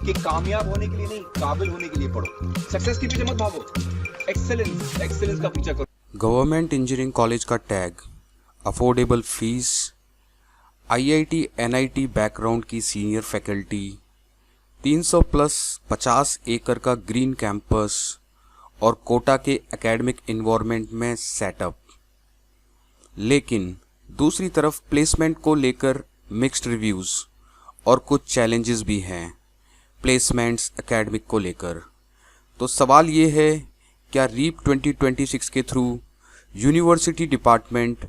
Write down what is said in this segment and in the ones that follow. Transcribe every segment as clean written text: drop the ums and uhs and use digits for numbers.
कि कामयाब होने के लिए नहीं, काबिल होने के लिए पढ़ो। सक्सेस के पीछे मत भागो, एक्सेलेंस का पीछा करो। गवर्नमेंट इंजीनियरिंग कॉलेज का tag, affordable fees, IIT NIT background की सीनियर फैकल्टी, 300 प्लस 50 एकड़ का ग्रीन कैंपस और कोटा के एकेडमिक इन्वायरमेंट में सेटअप। लेकिन दूसरी तरफ प्लेसमेंट को लेकर मिक्स्ड रिव्यूज़ और कुछ चैलेंजेस भी हैं प्लेसमेंट्स एकेडमिक को लेकर। तो सवाल ये है, क्या रीप 2026 के through university department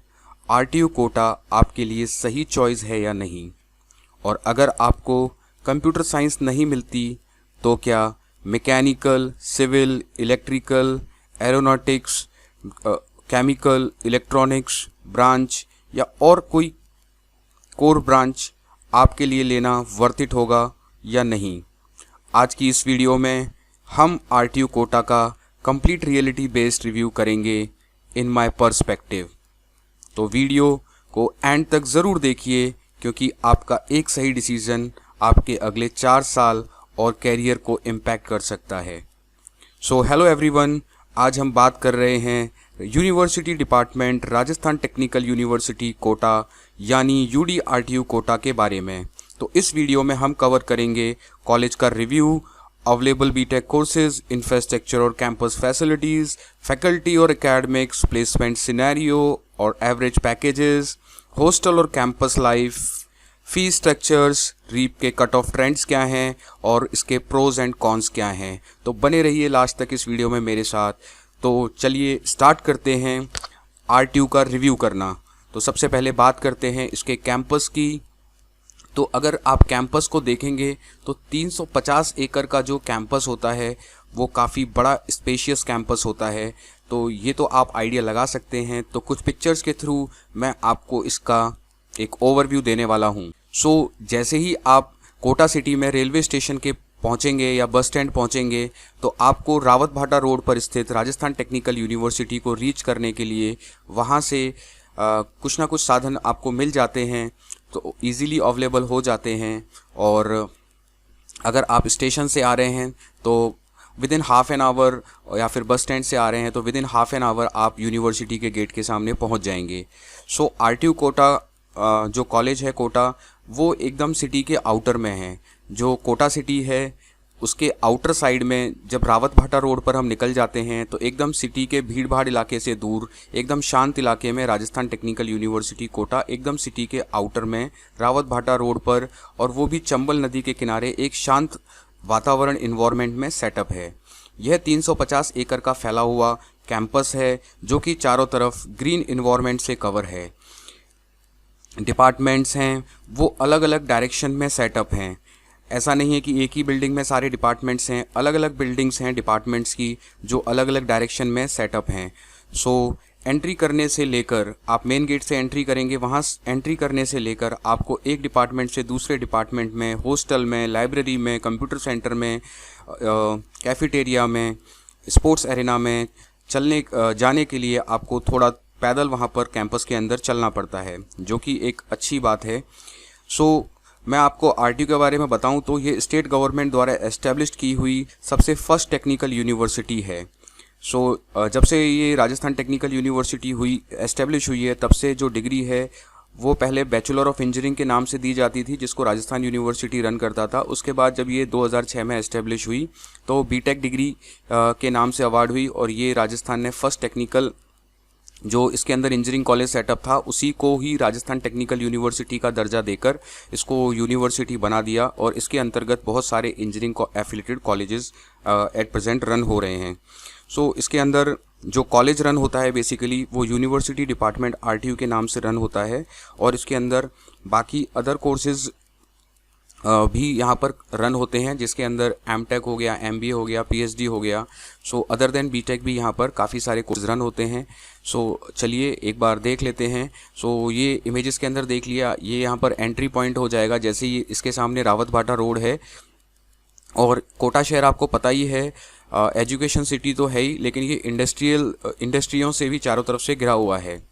RTU Kota आपके लिए सही चॉइस है या नहीं? और अगर आपको कंप्यूटर साइंस नहीं मिलती तो क्या mechanical, civil, electrical, aeronautics, chemical, electronics branch या और कोई कोर ब्रांच आपके लिए लेना वर्थ इट होगा या नहीं? आज की इस वीडियो में हम आरटीयू कोटा का कंप्लीट रियलिटी बेस्ड रिव्यू करेंगे इन माय पर्सपेक्टिव। तो वीडियो को एंड तक ज़रूर देखिए, क्योंकि आपका एक सही डिसीजन आपके अगले 4 साल और कैरियर को इम्पैक्ट कर सकता है। सो हेलो एवरीवन, आज हम बात कर रहे हैं university department Rajasthan technical university Kota यानी यूडीआरटीयू कोटा के बारे में। तो इस वीडियो में हम कवर करेंगे कॉलेज का review, available B Tech courses, infrastructure और कैंपस फैसिलिटीज़, फैकल्टी और एकेडमिक्स, प्लेसमेंट सिनेरियो और एवरेज पैकेजेस, हॉस्टल और campus life, fee structures, REAP के कट ऑफ ट्रेंड्स क्या हैं और इसके प्रोज एंड कॉन्स क्या हैं। तो बने रहिए लास्ट तक इस वीडियो में मेरे साथ। तो चलिए स्टार्ट करते हैं आरटीयू का रिव्यू करना। तो सबसे पहले बात करते हैं इसके कैंपस की। तो अगर आप कैंपस को देखेंगे तो 350 एकड़ का जो कैंपस होता है वो काफ़ी बड़ा स्पेशियस कैंपस होता है। तो ये तो आप आइडिया लगा सकते हैं। तो कुछ पिक्चर्स के थ्रू मैं आपको इसका एक ओवरव्यू देने वाला हूँ। सो जैसे ही आप कोटा सिटी में रेलवे स्टेशन के पहुँचेंगे या बस स्टैंड पहुँचेंगे तो आपको रावत भाटा रोड पर स्थित राजस्थान टेक्निकल यूनिवर्सिटी को रीच करने के लिए वहाँ से कुछ ना कुछ साधन आपको मिल जाते हैं, तो इजीली अवेलेबल हो जाते हैं। और अगर आप स्टेशन से आ रहे हैं तो with in half an our, या फिर बस स्टैंड से आ रहे हैं तो with in half an our आप यूनिवर्सिटी के गेट के सामने पहुंच जाएंगे। सो आरटीयू कोटा जो कॉलेज है कोटा, वो एकदम सिटी के आउटर में है। जो कोटा सिटी है उसके आउटर साइड में जब रावत भाटा रोड पर हम निकल जाते हैं तो एकदम सिटी के भीड़ भाड़ इलाके से दूर, एकदम शांत इलाके में राजस्थान टेक्निकल यूनिवर्सिटी कोटा एकदम सिटी के आउटर में रावत भाटा रोड पर, और वो भी चंबल नदी के किनारे एक शांत वातावरण इन्वायरमेंट में सेटअप है। यह 350 एकड़ का फैला हुआ कैंपस है जो कि चारों तरफ ग्रीन इन्वायरमेंट से कवर है। डिपार्टमेंट्स हैं वो अलग अलग डायरेक्शन में सेटअप हैं। ऐसा नहीं है कि एक ही बिल्डिंग में सारे डिपार्टमेंट्स हैं, अलग अलग बिल्डिंग्स हैं डिपार्टमेंट्स की जो अलग अलग डायरेक्शन में सेटअप हैं। सो एंट्री करने से लेकर, आप मेन गेट से एंट्री करेंगे, वहाँ एंट्री करने से लेकर आपको एक डिपार्टमेंट से दूसरे डिपार्टमेंट में, हॉस्टल में, लाइब्रेरी में, कंप्यूटर सेंटर में, कैफेटेरिया में, स्पोर्ट्स एरिना में जाने के लिए आपको थोड़ा पैदल वहाँ पर कैंपस के अंदर चलना पड़ता है, जो कि एक अच्छी बात है। सो मैं आपको आरटीयू के बारे में बताऊं तो ये स्टेट गवर्नमेंट द्वारा एस्टेब्लिश की हुई सबसे फर्स्ट टेक्निकल यूनिवर्सिटी है। सो जब से ये राजस्थान टेक्निकल यूनिवर्सिटी एस्टेब्लिश हुई है, तब से जो डिग्री है वो पहले बैचलर ऑफ इंजीनियरिंग के नाम से दी जाती थी, जिसको राजस्थान यूनिवर्सिटी रन करता था। उसके बाद जब ये 2006 में एस्टेब्लिश हुई तो बीटेक डिग्री के नाम से अवार्ड हुई, और ये राजस्थान ने फर्स्ट टेक्निकल जो इसके अंदर इंजीनियरिंग कॉलेज सेटअप था उसी को ही राजस्थान टेक्निकल यूनिवर्सिटी का दर्जा देकर इसको यूनिवर्सिटी बना दिया, और इसके अंतर्गत बहुत सारे इंजीनियरिंग को affiliated colleges at present run हो रहे हैं। सो इसके अंदर जो कॉलेज रन होता है बेसिकली वो यूनिवर्सिटी डिपार्टमेंट आरटीयू के नाम से रन होता है, और इसके अंदर बाकी अदर कोर्सेज भी यहाँ पर रन होते हैं, जिसके अंदर एमटेक हो गया, एमबीए हो गया, पीएचडी हो गया। सो अदर देन बीटेक भी यहाँ पर काफ़ी सारे कोर्स रन होते हैं। सो चलिए एक बार देख लेते हैं। सो ये इमेजेस के अंदर देख लिया, ये यहाँ पर एंट्री पॉइंट हो जाएगा। जैसे ही इसके सामने रावत भाटा रोड है, और कोटा शहर आपको पता ही है एजुकेशन सिटी तो है ही, लेकिन ये इंडस्ट्रियों से भी चारों तरफ से घिरा हुआ है।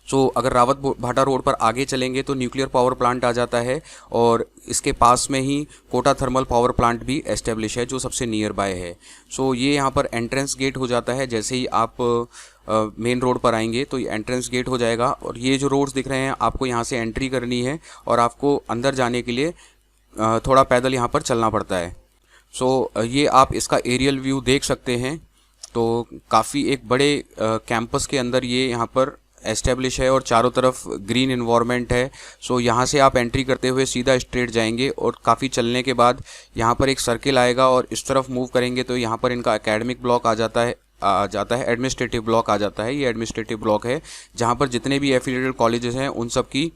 सो अगर रावत भाटा रोड पर आगे चलेंगे तो न्यूक्लियर पावर प्लांट आ जाता है और इसके पास में ही कोटा थर्मल पावर प्लांट भी एस्टेब्लिश है जो सबसे नियर बाय है। सो ये यहाँ पर एंट्रेंस गेट हो जाता है। जैसे ही आप मेन रोड पर आएंगे तो ये एंट्रेंस गेट हो जाएगा और ये जो रोड्स दिख रहे हैं आपको यहाँ से एंट्री करनी है और आपको अंदर जाने के लिए थोड़ा पैदल यहाँ पर चलना पड़ता है। सो ये आप इसका एरियल व्यू देख सकते हैं। तो काफ़ी एक बड़े कैंपस के अंदर ये यहाँ पर एस्टेब्लिश है और चारों तरफ ग्रीन इन्वायरमेंट है। सो यहाँ से आप एंट्री करते हुए सीधा स्ट्रेट जाएंगे और काफ़ी चलने के बाद यहाँ पर एक सर्किल आएगा और इस तरफ मूव करेंगे तो यहाँ पर इनका एकेडमिक ब्लॉक आ जाता है, एडमिनिस्ट्रेटिव ब्लॉक आ जाता है। ये एडमिनिस्ट्रेटिव ब्लॉक है जहाँ पर जितने भी एफिलिएटेड कॉलेजेस हैं उन सब की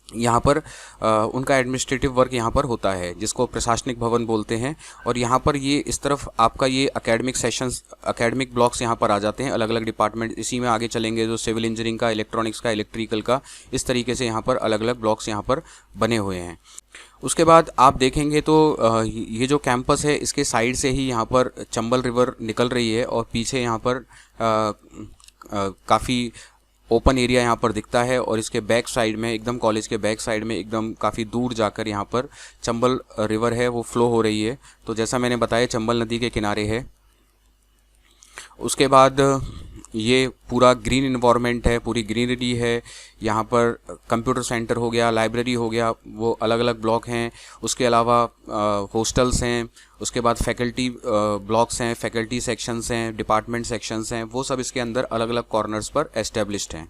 यहाँ पर उनका एडमिनिस्ट्रेटिव वर्क यहाँ पर होता है, जिसको प्रशासनिक भवन बोलते हैं। और यहाँ पर ये इस तरफ आपका ये एकेडमिक ब्लॉक्स यहाँ पर आ जाते हैं, अलग अलग डिपार्टमेंट। इसी में आगे चलेंगे जो सिविल इंजीनियरिंग का, इलेक्ट्रॉनिक्स का, इलेक्ट्रिकल का, इस तरीके से यहाँ पर अलग अलग ब्लॉक्स यहाँ पर बने हुए हैं। उसके बाद आप देखेंगे तो ये जो कैंपस है इसके साइड से ही यहाँ पर चंबल रिवर निकल रही है और पीछे यहाँ पर काफ़ी ओपन एरिया यहाँ पर दिखता है और इसके बैक साइड में एकदम कॉलेज के बैक साइड में एकदम काफ़ी दूर जाकर यहाँ पर चंबल रिवर है वो फ्लो हो रही है। तो जैसा मैंने बताया चंबल नदी के किनारे है। उसके बाद ये पूरा ग्रीन इन्वायरमेंट है, पूरी ग्रीनरी है। यहाँ पर कंप्यूटर सेंटर हो गया, लाइब्रेरी हो गया, वो अलग अलग ब्लॉक हैं। उसके अलावा हॉस्टल्स हैं, उसके बाद फैकल्टी ब्लॉक्स हैं, फैकल्टी सेक्शंस हैं, डिपार्टमेंट सेक्शंस हैं, वो सब इसके अंदर अलग अलग कॉर्नर्स पर एस्टेब्लिश्ड हैं।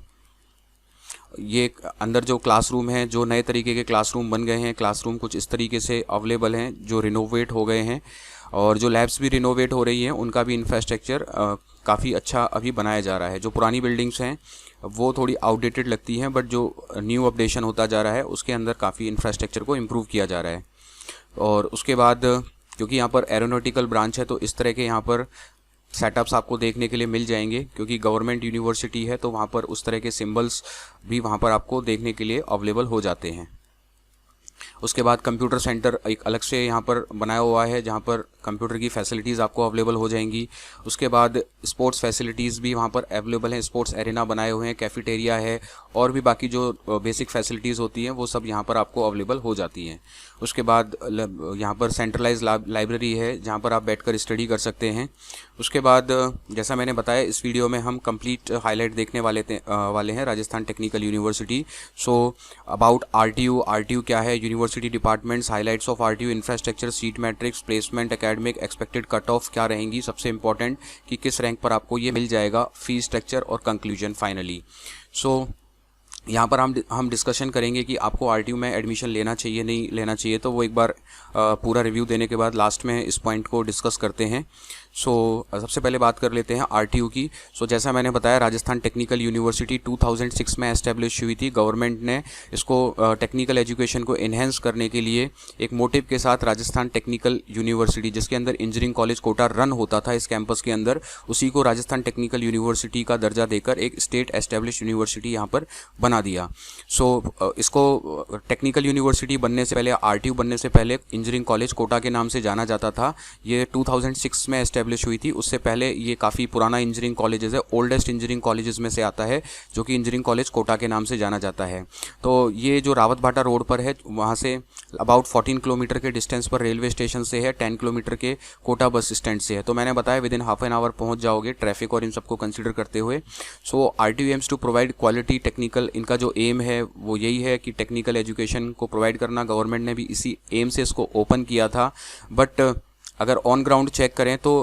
ये अंदर जो क्लासरूम हैं, जो नए तरीके के क्लासरूम बन गए हैं, क्लासरूम कुछ इस तरीके से अवेलेबल हैं जो रिनोवेट हो गए हैं और जो लैब्स भी रिनोवेट हो रही हैं उनका भी इंफ्रास्ट्रक्चर काफ़ी अच्छा अभी बनाया जा रहा है। जो पुरानी बिल्डिंग्स हैं वो थोड़ी आउटडेटेड लगती हैं, बट जो न्यू अपडेशन होता जा रहा है उसके अंदर काफ़ी इंफ्रास्ट्रक्चर को इम्प्रूव किया जा रहा है। और उसके बाद क्योंकि यहाँ पर एरोनॉटिकल ब्रांच है तो इस तरह के यहाँ पर सेटअप्स आपको देखने के लिए मिल जाएंगे, क्योंकि गवर्नमेंट यूनिवर्सिटी है तो वहाँ पर उस तरह के सिंबल्स भी वहाँ पर आपको देखने के लिए अवेलेबल हो जाते हैं। उसके बाद कंप्यूटर सेंटर एक अलग से यहाँ पर बनाया हुआ है जहाँ पर कंप्यूटर की फैसिलिटीज़ आपको अवेलेबल हो जाएंगी। उसके बाद स्पोर्ट्स फैसिलिटीज़ भी वहाँ पर अवेलेबल हैं, स्पोर्ट्स एरिना बनाए हुए हैं, कैफेटेरिया है और भी बाकी जो बेसिक फैसिलिटीज़ होती हैं वो सब यहाँ पर आपको अवेलेबल हो जाती हैं। उसके बाद यहाँ पर सेंट्रलाइज लाइब्रेरी है जहाँ पर आप बैठकर स्टडी कर सकते हैं। उसके बाद जैसा मैंने बताया इस वीडियो में हम कंप्लीट हाईलाइट देखने वाले हैं Rajasthan technical university. So about RTU क्या है, university departments, highlights of RTU, infrastructure, seat matrix, placement, academic, expected cut off क्या रहेंगी, सबसे इंपॉर्टेंट कि किस रैंक पर आपको ये मिल जाएगा, फीस स्ट्रक्चर और कंक्लूजन फाइनली। सो यहाँ पर हम डिस्कशन करेंगे कि आपको आरटीयू में एडमिशन लेना चाहिए नहीं लेना चाहिए, तो वो एक बार पूरा रिव्यू देने के बाद लास्ट में इस पॉइंट को डिस्कस करते हैं। सो सबसे पहले बात कर लेते हैं आरटीयू की। सो जैसा मैंने बताया राजस्थान टेक्निकल यूनिवर्सिटी 2006 में एस्टेब्लिश हुई थी। गवर्नमेंट ने इसको टेक्निकल एजुकेशन को इन्हेंस करने के लिए एक मोटिव के साथ राजस्थान टेक्निकल यूनिवर्सिटी, जिसके अंदर इंजीनियरिंग कॉलेज कोटा रन होता था इस कैंपस के अंदर, उसी को राजस्थान टेक्निकल यूनिवर्सिटी का दर्जा देकर एक स्टेट एस्टेब्लिश यूनिवर्सिटी यहाँ पर बना दिया। सो इसको टेक्निकल यूनिवर्सिटी बनने से पहले, आरटीयू बनने से पहले इंजीनियरिंग कॉलेज कोटा के नाम से जाना जाता था। ये 2006 में एस्टेब्लिश हुई थी। उससे पहले ये काफ़ी पुराना इंजीनियरिंग कॉलेजेस है, ओल्डेस्ट इंजीनियरिंग कॉलेजेस में से आता है, जो कि इंजीनियरिंग कॉलेज कोटा के नाम से जाना जाता है। तो ये जो रावत भाटा रोड पर है वहाँ से अबाउट 14 किलोमीटर के डिस्टेंस पर रेलवे स्टेशन से है, 10 किलोमीटर के कोटा बस स्टैंड से है। तो मैंने बताया within half an hour पहुँच जाओगे ट्रैफिक और इन सबको कंसिडर करते हुए। So RTU aims to provide quality technical, इनका जो एम है वो यही है कि टेक्निकल एजुकेशन को प्रोवाइड करना। गवर्नमेंट ने भी इसी एम से इसको ओपन किया था, बट अगर ऑन ग्राउंड चेक करें तो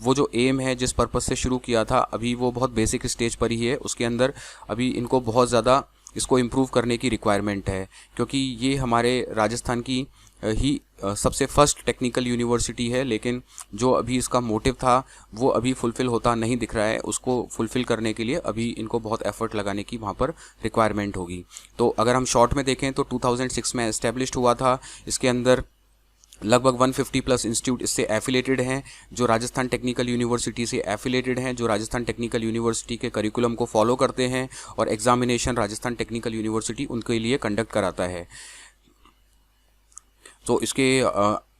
वो जो एम है जिस पर्पस से शुरू किया था अभी वो बहुत बेसिक स्टेज पर ही है। उसके अंदर अभी इनको बहुत ज़्यादा इसको इम्प्रूव करने की रिक्वायरमेंट है, क्योंकि ये हमारे राजस्थान की ही सबसे फर्स्ट टेक्निकल यूनिवर्सिटी है। लेकिन जो अभी इसका मोटिव था वो अभी फुलफ़िल होता नहीं दिख रहा है। उसको फुलफ़िल करने के लिए अभी इनको बहुत एफर्ट लगाने की वहाँ पर रिक्वायरमेंट होगी। तो अगर हम शॉर्ट में देखें तो 2006 में एस्टेब्लिश्ड हुआ था। इसके अंदर लगभग 150 प्लस इंस्टीट्यूट इससे एफिलेटेड हैं, जो राजस्थान टेक्निकल यूनिवर्सिटी से एफिलेटेड हैं, जो राजस्थान टेक्निकल यूनिवर्सिटी के करिकुलम को फॉलो करते हैं और एग्जामिनेशन राजस्थान टेक्निकल यूनिवर्सिटी उनके लिए कंडक्ट कराता है। तो इसके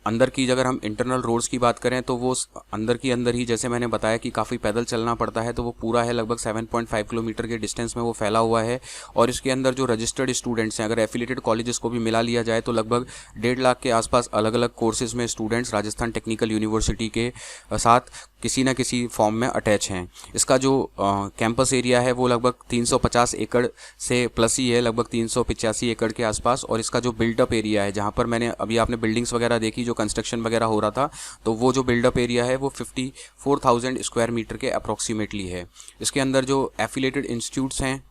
अंदर की अगर हम इंटरनल रोड्स की बात करें तो वो अंदर की अंदर ही, जैसे मैंने बताया कि काफ़ी पैदल चलना पड़ता है, तो वो पूरा है लगभग 7.5 किलोमीटर के डिस्टेंस में वो फैला हुआ है। और इसके अंदर जो रजिस्टर्ड स्टूडेंट्स हैं, अगर एफिलेटेड कॉलेजेस को भी मिला लिया जाए तो लगभग 1.5 लाख के आसपास अलग अलग कोर्सेज में स्टूडेंट्स राजस्थान टेक्निकल यूनिवर्सिटी के साथ किसी न किसी फॉर्म में अटैच हैं। इसका जो कैंपस एरिया है वो लगभग 350 एकड़ से प्लस ही है, लगभग 385 एकड़ के आसपास। और इसका जो बिल्डअप एरिया है, जहाँ पर मैंने अभी आपने बिल्डिंग्स वगैरह देखी, जो कंस्ट्रक्शन वगैरह हो रहा था, तो वो जो बिल्डअप एरिया है वो 54,000 स्क्वायर मीटर के अप्रॉक्सीमेटली है। इसके अंदर जो एफिलेटेड इंस्टीट्यूट्स हैं,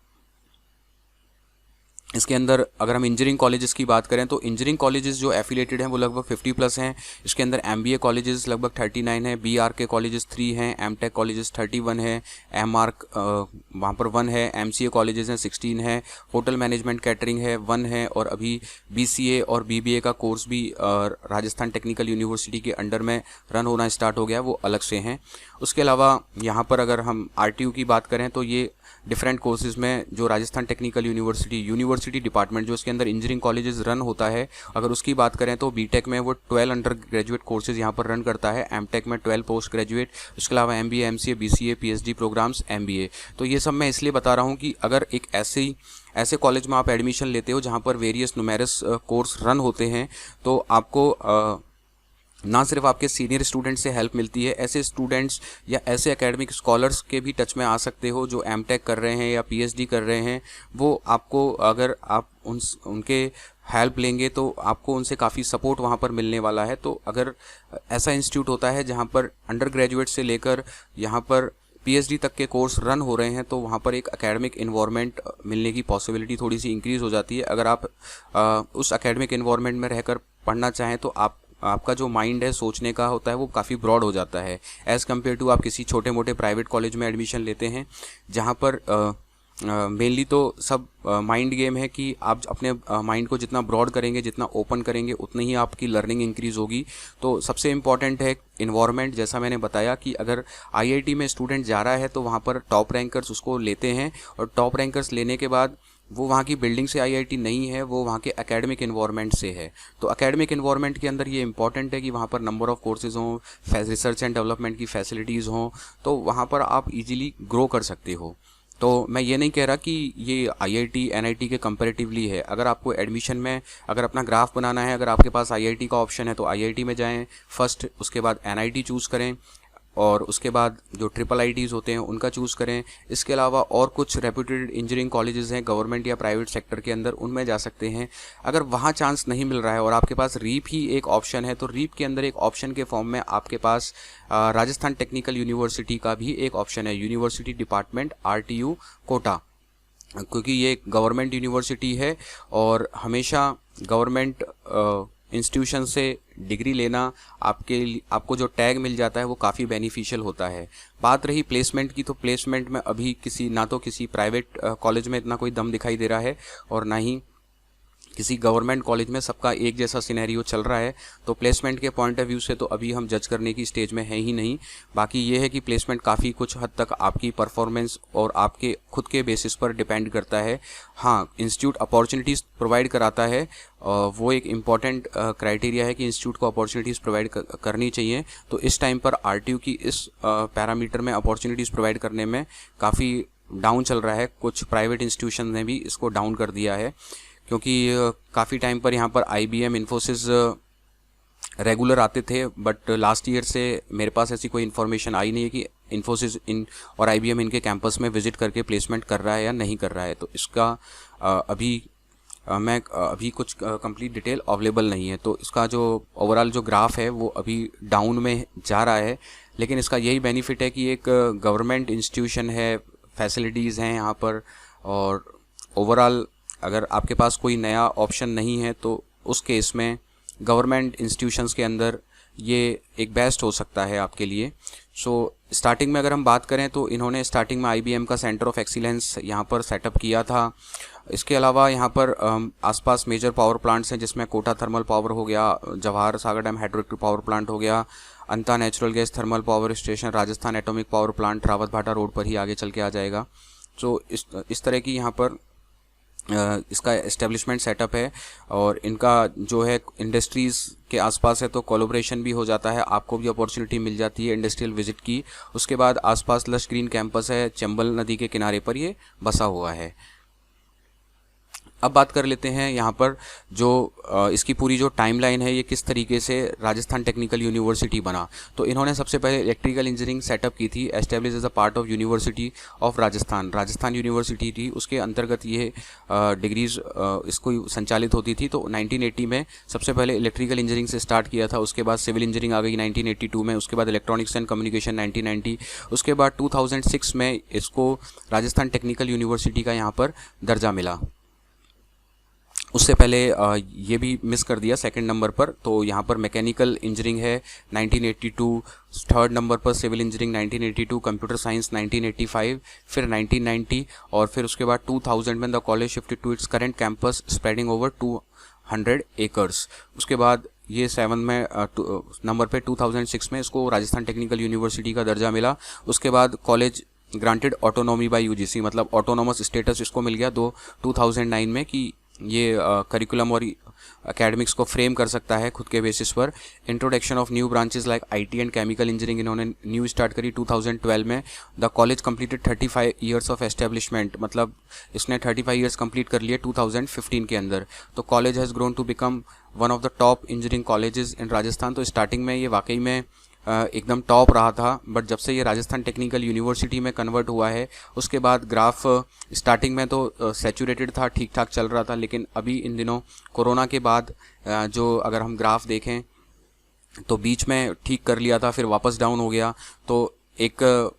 इसके अंदर अगर हम इंजीनियरिंग कॉलेजेस की बात करें तो इंजीनियरिंग कॉलेजेस जो एफिलेटेड हैं वो लगभग 50 प्लस हैं। इसके अंदर एमबीए कॉलेजेस लगभग 39 हैं, बीआर के कॉलेजेस 3 हैं, एमटेक कॉलेजेस 31 हैं, एमआर वहाँ पर 1 है, एमसीए कॉलेजेस हैं 16 हैं, होटल मैनेजमेंट कैटरिंग है 1 है, और अभी बीसीए और बीबीए का कोर्स भी राजस्थान टेक्निकल यूनिवर्सिटी के अंडर में रन होना स्टार्ट हो गया, वो अलग से हैं। उसके अलावा यहाँ पर अगर हम आरटीयू की बात करें तो ये डिफरेंट कोर्सेज में जो राजस्थान टेक्निकल यूनिवर्सिटी डिपार्टमेंट जो इसके अंदर इंजीनियरिंग कॉलेजेस रन होता है, अगर उसकी बात करें तो बीटेक में वो 12 अंडर ग्रेजुएट कोर्सेज यहाँ पर रन करता है, एमटेक में 12 पोस्ट ग्रेजुएट, उसके अलावा MBA, MCA, BCA, PhD programmes, MBA. तो ये सब मैं इसलिए बता रहा हूँ कि अगर एक ऐसे कॉलेज में आप एडमिशन लेते हो जहाँ पर वेरियस न्यूमेरस कोर्स रन होते हैं, तो आपको ना सिर्फ आपके सीनियर स्टूडेंट से हेल्प मिलती है, ऐसे स्टूडेंट्स या ऐसे एकेडमिक स्कॉलर्स के भी टच में आ सकते हो जो एमटेक कर रहे हैं या पीएचडी कर रहे हैं। वो आपको, अगर आप उनके हेल्प लेंगे तो आपको उनसे काफ़ी सपोर्ट वहाँ पर मिलने वाला है। तो अगर ऐसा इंस्टीट्यूट होता है जहाँ पर अंडर ग्रेजुएट से लेकर यहाँ पर पीएचडी तक के कोर्स रन हो रहे हैं, तो वहाँ पर एक एकेडमिक इन्वायरमेंट मिलने की पॉसिबिलिटी थोड़ी सी इंक्रीज़ हो जाती है। अगर आप उस एकेडमिक इन्वायरमेंट में रहकर पढ़ना चाहें तो आपका जो माइंड है सोचने का होता है वो काफ़ी ब्रॉड हो जाता है, एज़ कम्पेयर टू आप किसी छोटे मोटे प्राइवेट कॉलेज में एडमिशन लेते हैं जहाँ पर मेनली तो सब माइंड गेम है कि आप अपने माइंड को जितना ब्रॉड करेंगे, जितना ओपन करेंगे, उतनी ही आपकी लर्निंग इंक्रीज़ होगी। तो सबसे इम्पॉर्टेंट है इन्वायरमेंट। जैसा मैंने बताया कि अगर आईआईटी में स्टूडेंट जा रहा है तो वहाँ पर टॉप रैंकर्स उसको लेते हैं, और टॉप रैंकर्स लेने के बाद वो वहाँ की बिल्डिंग से आईआईटी नहीं है, वो वहाँ के एकेडमिक इन्वायरमेंट से है। तो एकेडमिक इन्वायरमेंट के अंदर ये इंपॉर्टेंट है कि वहाँ पर नंबर ऑफ़ कोर्सेज हों, रिसर्च एंड डेवलपमेंट की फैसिलिटीज़ हों, तो वहाँ पर आप इजीली ग्रो कर सकते हो। तो मैं ये नहीं कह रहा कि ये आईआईटी एनआईटी के कंपैरेटिवली है। अगर आपको एडमिशन में अगर अपना ग्राफ बनाना है, अगर आपके पास आईआईटी का ऑप्शन है तो आईआईटी में जाएं फर्स्ट, उसके बाद एनआईटी चूज़ करें, और उसके बाद जो ट्रिपल आईटीज़ होते हैं उनका चूज़ करें। इसके अलावा और कुछ रेप्यूटेड इंजीनियरिंग कॉलेजेस हैं गवर्नमेंट या प्राइवेट सेक्टर के अंदर, उनमें जा सकते हैं। अगर वहाँ चांस नहीं मिल रहा है और आपके पास रीप ही एक ऑप्शन है, तो रीप के अंदर एक ऑप्शन के फॉर्म में आपके पास राजस्थान टेक्निकल यूनिवर्सिटी का भी एक ऑप्शन है, यूनिवर्सिटी डिपार्टमेंट आरटीयू कोटा, क्योंकि ये गवर्नमेंट यूनिवर्सिटी है और हमेशा गवर्नमेंट इंस्टीट्यूशन से डिग्री लेना आपको जो टैग मिल जाता है वो काफ़ी बेनिफिशियल होता है। बात रही प्लेसमेंट की, तो प्लेसमेंट में अभी ना तो किसी प्राइवेट कॉलेज में इतना कोई दम दिखाई दे रहा है और ना ही किसी गवर्नमेंट कॉलेज में सबका एक जैसा सिनेरियो चल रहा है। तो प्लेसमेंट के पॉइंट ऑफ व्यू से तो अभी हम जज करने की स्टेज में है ही नहीं। बाकी ये है कि प्लेसमेंट काफ़ी कुछ हद तक आपकी परफॉर्मेंस और आपके खुद के बेसिस पर डिपेंड करता है। हाँ, इंस्टीट्यूट अपॉर्चुनिटीज़ प्रोवाइड कराता है, वो एक इम्पॉर्टेंट क्राइटेरिया है कि इंस्टीट्यूट को अपॉर्चुनिटीज़ प्रोवाइड करनी चाहिए। तो इस टाइम पर आरटीयू की इस पैरामीटर में अपॉर्चुनिटीज़ प्रोवाइड करने में काफ़ी डाउन चल रहा है। कुछ प्राइवेट इंस्टीट्यूशन ने भी इसको डाउन कर दिया है, क्योंकि काफ़ी टाइम पर यहाँ पर आईबीएम, इन्फोसिस रेगुलर आते थे, बट लास्ट ईयर से मेरे पास ऐसी कोई इन्फॉर्मेशन आई नहीं है कि इन्फोसिस और आईबीएम इनके कैंपस में विजिट करके प्लेसमेंट कर रहा है या नहीं कर रहा है। तो इसका अभी कुछ कंप्लीट डिटेल अवेलेबल नहीं है। तो इसका जो ओवरऑल जो ग्राफ है वो अभी डाउन में जा रहा है, लेकिन इसका यही बेनिफिट है कि एक गवर्नमेंट इंस्टीट्यूशन है, फैसिलिटीज़ हैं यहाँ पर, और ओवरऑल अगर आपके पास कोई नया ऑप्शन नहीं है तो उस केस में गवर्नमेंट इंस्टीट्यूशंस के अंदर ये एक बेस्ट हो सकता है आपके लिए। सो स्टार्टिंग में अगर हम बात करें तो इन्होंने स्टार्टिंग में आईबीएम का सेंटर ऑफ एक्सीलेंस यहाँ पर सेटअप किया था। इसके अलावा यहाँ पर आसपास मेजर पावर प्लांट्स हैं, जिसमें कोटा थर्मल पावर हो गया, Jawahar Sagar dam hydroelectric power plant हो गया, Anta natural gas thermal power station, Rajasthan atomic power plant Rawat Bhata road पर ही आगे चल के आ जाएगा। सो इस तरह की यहाँ पर इसका एस्टेब्लिशमेंट सेटअप है और इनका जो है इंडस्ट्रीज़ के आसपास है, तो कोलैबोरेशन भी हो जाता है, आपको भी अपॉर्चुनिटी मिल जाती है इंडस्ट्रियल विजिट की। उसके बाद आसपास लश ग्रीन कैंपस है, चंबल नदी के किनारे पर ये बसा हुआ है। अब बात कर लेते हैं यहाँ पर जो इसकी पूरी जो टाइमलाइन है, ये किस तरीके से राजस्थान टेक्निकल यूनिवर्सिटी बना। तो इन्होंने सबसे पहले इलेक्ट्रिकल इंजीनियरिंग सेटअप की थी, establish as a part of University of Rajasthan. Rajasthan University थी, उसके अंतर्गत ये डिग्रीज इसको संचालित होती थी। तो 1980 में सबसे पहले इलेक्ट्रिकल इंजीनियरिंग से स्टार्ट किया था, उसके बाद सिविल इंजीनियरिंग आ गई 1982 में, उसके बाद इलेक्ट्रॉनिक्स एंड कम्युनिकेशन 1990, उसके बाद 2006 में इसको राजस्थान टेक्निकल यूनिवर्सिटी का यहाँ पर दर्जा मिला। उससे पहले ये भी मिस कर दिया सेकंड नंबर पर, तो यहाँ पर मैकेनिकल इंजीनियरिंग है 1982, थर्ड नंबर पर सिविल इंजीनियरिंग 1982, कंप्यूटर साइंस 1985, फिर 1990 और फिर उसके बाद 2000 में the college shifted to its current campus spreading over 200 acres. उसके बाद ये 7 में नंबर पे 2006 में इसको राजस्थान टेक्निकल यूनिवर्सिटी का दर्जा मिला। उसके बाद college granted autonomy bye UGC, मतलब ऑटोनॉमस स्टेटस इसको मिल गया 2009 में कि ये करिकुलम और एकेडमिक्स को फ्रेम कर सकता है खुद के बेसिस पर। Introduction of new branches like IT and chemical engineering इन्होंने न्यू स्टार्ट करी 2012 में। The college completed 35 years of establishment, मतलब इसने 35 ईयर्स कंप्लीट कर लिए 2015 के अंदर। तो college has grown to become one of the top engineering colleges in Rajasthan. तो स्टार्टिंग में ये वाकई में एकदम टॉप रहा था, बट जब से ये राजस्थान टेक्निकल यूनिवर्सिटी में कन्वर्ट हुआ है उसके बाद ग्राफ स्टार्टिंग में तो सैचुरेटेड था, ठीक ठाक चल रहा था, लेकिन अभी इन दिनों कोरोना के बाद जो अगर हम ग्राफ देखें तो बीच में ठीक कर लिया था, फिर वापस डाउन हो गया। तो एक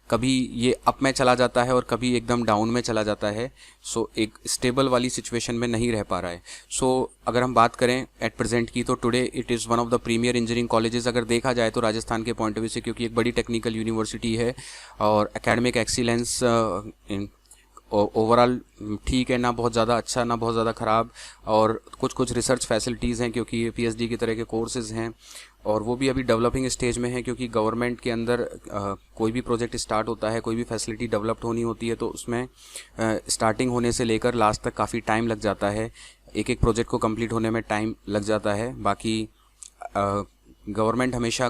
कभी ये अप में चला जाता है और कभी एकदम डाउन में चला जाता है। सो एक स्टेबल वाली सिचुएशन में नहीं रह पा रहा है। सो अगर हम बात करें एट प्रेजेंट की, तो today it is one of the premier engineering colleges अगर देखा जाए तो राजस्थान के पॉइंट ऑफ व्यू से, क्योंकि एक बड़ी टेक्निकल यूनिवर्सिटी है और एकेडमिक एक्सीलेंस ओवरऑल ठीक है, ना बहुत ज़्यादा अच्छा ना बहुत ज़्यादा ख़राब, और कुछ रिसर्च फैसिलिटीज़ हैं क्योंकि ये पीएचडी की तरह के कोर्सेज़ हैं और वो भी अभी डेवलपिंग स्टेज में है, क्योंकि गवर्नमेंट के अंदर कोई भी प्रोजेक्ट स्टार्ट होता है, कोई भी फैसिलिटी डेवलप्ड होनी होती है, तो उसमें स्टार्टिंग होने से लेकर लास्ट तक काफ़ी टाइम लग जाता है। एक एक प्रोजेक्ट को कंप्लीट होने में टाइम लग जाता है। बाकी गवर्नमेंट हमेशा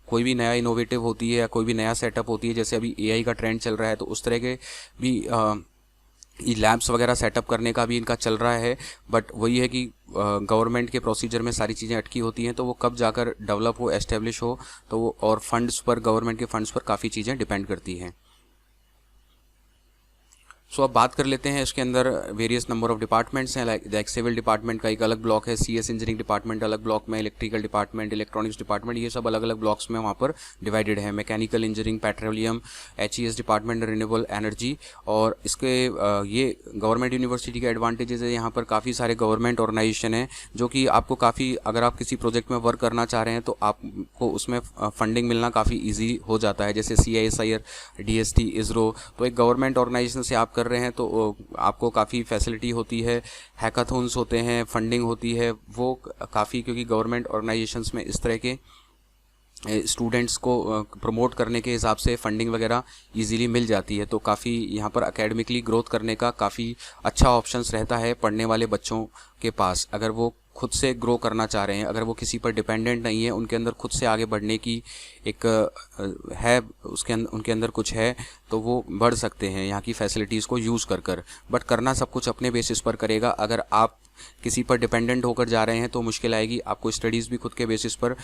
कोई भी नया इनोवेटिव होती है या कोई भी नया सेटअप होती है, जैसे अभी एआई का ट्रेंड चल रहा है, तो उस तरह के भी लैब्स वगैरह सेटअप करने का भी इनका चल रहा है। बट वही है कि गवर्नमेंट के प्रोसीजर में सारी चीज़ें अटकी होती हैं, तो वो कब जाकर डेवलप हो, एस्टेब्लिश हो, तो वो और फंड्स पर, गवर्नमेंट के फंड्स पर काफ़ी चीज़ें डिपेंड करती हैं। सो अब बात कर लेते हैं इसके अंदर वेरियस नंबर ऑफ डिपार्टमेंट्स हैं। लाइक सिविल डिपार्टमेंट का एक अलग ब्लॉक है, सीएस इंजीनियरिंग डिपार्टमेंट अलग ब्लॉक में, इलेक्ट्रिकल डिपार्टमेंट, इलेक्ट्रॉनिक्स डिपार्टमेंट, ये सब अलग अलग ब्लॉक्स में वहाँ पर डिवाइडेड है। Mechanical engineering, petroleum, HES department, renewable energy. और इसके ये गवर्नमेंट यूनिवर्सिटी के एडवांटेजेस है, यहाँ पर काफ़ी सारे गवर्नमेंट ऑर्गेनाइजेशन हैं जो कि आपको काफ़ी, अगर आप किसी प्रोजेक्ट में वर्क करना चाह रहे हैं तो आपको उसमें फंडिंग मिलना काफ़ी ईजी हो जाता है, जैसे CISIR, DST, इसरो। तो एक गवर्नमेंट ऑर्गेनाइजेशन से आप कर रहे हैं तो आपको काफ़ी फैसिलिटी होती है, हैकाथॉन्स होते हैं, फंडिंग होती है, वो काफ़ी, क्योंकि गवर्नमेंट ऑर्गेनाइजेशंस में इस तरह के स्टूडेंट्स को प्रमोट करने के हिसाब से फंडिंग वगैरह इजीली मिल जाती है। तो काफ़ी यहाँ पर एकेडमिकली ग्रोथ करने का काफ़ी अच्छा ऑप्शंस रहता है पढ़ने वाले बच्चों के पास, अगर वो खुद से ग्रो करना चाह रहे हैं, अगर वो किसी पर डिपेंडेंट नहीं है, उनके अंदर खुद से आगे बढ़ने की एक है, उनके अंदर कुछ है, तो वो बढ़ सकते हैं यहाँ की फैसिलिटीज़ को यूज़ कर। बट करना सब कुछ अपने बेसिस पर करेगा। अगर आप किसी पर डिपेंडेंट होकर जा रहे हैं तो मुश्किल आएगी। आपको स्टडीज़ भी खुद के बेसिस पर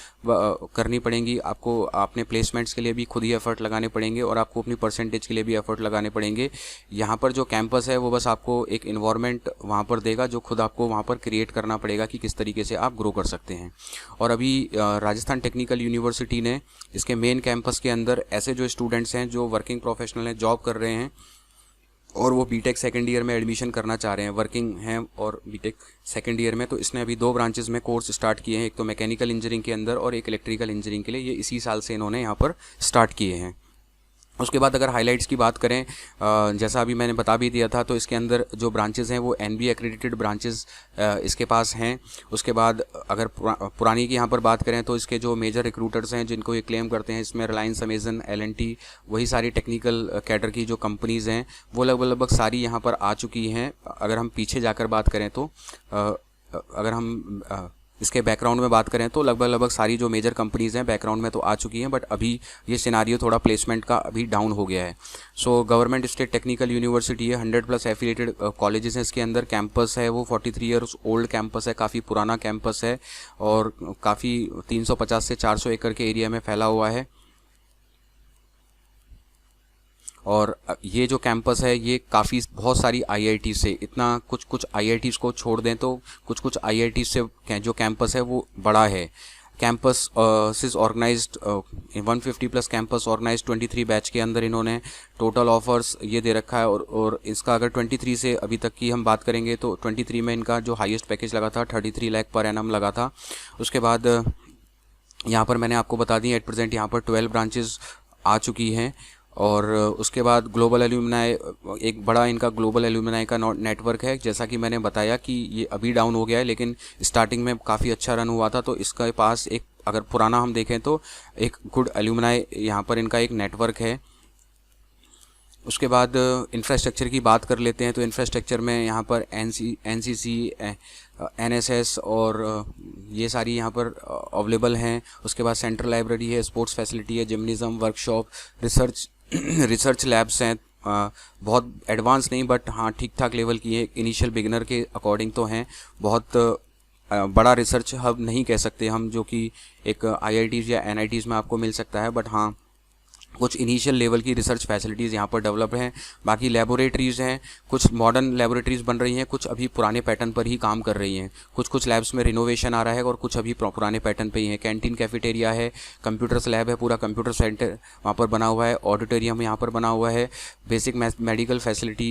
करनी पड़ेंगी, आपको अपने प्लेसमेंट्स के लिए भी खुद ही एफर्ट लगाने पड़ेंगे और आपको अपनी परसेंटेज के लिए भी एफर्ट लगाने पड़ेंगे। यहाँ पर जो कैंपस है वो बस आपको एक इन्वायरमेंट वहाँ पर देगा जो खुद आपको वहाँ पर क्रिएट करना पड़ेगा कि किस तरीके से आप ग्रो कर सकते हैं। और अभी राजस्थान टेक्निकल यूनिवर्सिटी ने इसके मेन कैंपस के अंदर ऐसे जो स्टूडेंट्स हैं जो वर्किंग प्रोफेशनल हैं, जॉब कर रहे हैं और वो बीटेक सेकेंड ईयर में एडमिशन करना चाह रहे हैं, वर्किंग हैं और बीटेक सेकेंड ईयर में, तो इसने अभी 2 ब्रांचेस में कोर्स स्टार्ट किए हैं, एक तो मैकेनिकल इंजीनियरिंग के अंदर और एक इलेक्ट्रिकल इंजीनियरिंग के लिए। ये इसी साल से इन्होंने यहाँ पर स्टार्ट किए हैं। उसके बाद अगर हाइलाइट्स की बात करें, जैसा अभी मैंने बता भी दिया था, तो इसके अंदर जो ब्रांचेज़ हैं वो एनबी एक्रेडिटेड ब्रांचेज़ इसके पास हैं। उसके बाद अगर पुरानी की यहाँ पर बात करें तो इसके जो मेजर रिक्रूटर्स हैं जिनको ये क्लेम करते हैं, इसमें रिलायंस, अमेजन, एल&टी, वही सारी टेक्निकल कैडर की जो कंपनीज़ हैं वो लगभग सारी यहाँ पर आ चुकी हैं। अगर हम पीछे जाकर बात करें तो अगर हम इसके बैकग्राउंड में बात करें तो लगभग सारी जो मेजर कंपनीज़ हैं बैकग्राउंड में तो आ चुकी हैं, बट अभी ये सिनारियो थोड़ा प्लेसमेंट का अभी डाउन हो गया है। So government state technical university है, 100+ एफिलिएटेड कॉलेजेस हैं इसके अंदर। कैंपस है वो 43 ईयर्स ओल्ड कैंपस है, काफ़ी पुराना कैंपस है और काफ़ी 350 से 400 एकड़ के एरिया में फैला हुआ है। और ये जो कैंपस है ये काफ़ी बहुत सारी आईआईटी से, इतना कुछ आईआईटीज को छोड़ दें तो कुछ आईआईटी से जो कैंपस है वो बड़ा है। Campus is organised 150+ campus organised 23 batch के अंदर इन्होंने टोटल ऑफर्स ये दे रखा है। और इसका अगर 23 से अभी तक की हम बात करेंगे तो 23 में इनका जो हाईएस्ट पैकेज लगा था 33 लाख पर एनम लगा था। उसके बाद यहाँ पर मैंने आपको बता दी एट प्रेजेंट यहाँ पर 12 ब्रांचेस आ चुकी हैं। और उसके बाद ग्लोबल एल्यूमिनाई, एक बड़ा इनका ग्लोबल एल्यूमिनाई का नेटवर्क है। जैसा कि मैंने बताया कि ये अभी डाउन हो गया है, लेकिन स्टार्टिंग में काफ़ी अच्छा रन हुआ था। तो इसके पास एक, अगर पुराना हम देखें तो एक गुड एल्यूमिनाई यहाँ पर इनका एक नेटवर्क है। उसके बाद इंफ्रास्ट्रक्चर की बात कर लेते हैं तो इंफ्रास्ट्रक्चर में यहाँ पर एनसीसी, एनएसएस और ये सारी यहाँ पर अवेलेबल हैं। उसके बाद सेंट्रल लाइब्रेरी है, स्पोर्ट्स फैसिलिटी है, जिम्निज़म, वर्कशॉप, रिसर्च लैब्स हैं। बहुत एडवांस नहीं बट हाँ ठीक ठाक लेवल की है, इनिशियल बिगिनर के अकॉर्डिंग तो हैं। बहुत बड़ा रिसर्च हब नहीं कह सकते हम, जो कि एक आईआईटीज़ या एनआईटीज़ में आपको मिल सकता है, बट हाँ कुछ इनिशियल लेवल की रिसर्च फैसिलिटीज़ यहाँ पर डेवलप हैं। बाकी लेबोरेटरीज़ हैं, कुछ मॉडर्न लेबोरेटरीज़ बन रही हैं, कुछ अभी पुराने पैटर्न पर ही काम कर रही हैं। कुछ लैब्स में रिनोवेशन आ रहा है और कुछ अभी पुराने पैटर्न पे ही हैं। कैंटीन, कैफेटेरिया है, कंप्यूटर्स लैब है, पूरा कंप्यूटर सेंटर वहाँ पर बना हुआ है, ऑडिटोरियम यहाँ पर बना हुआ है। बेसिक मेडिकल फैसिलिटी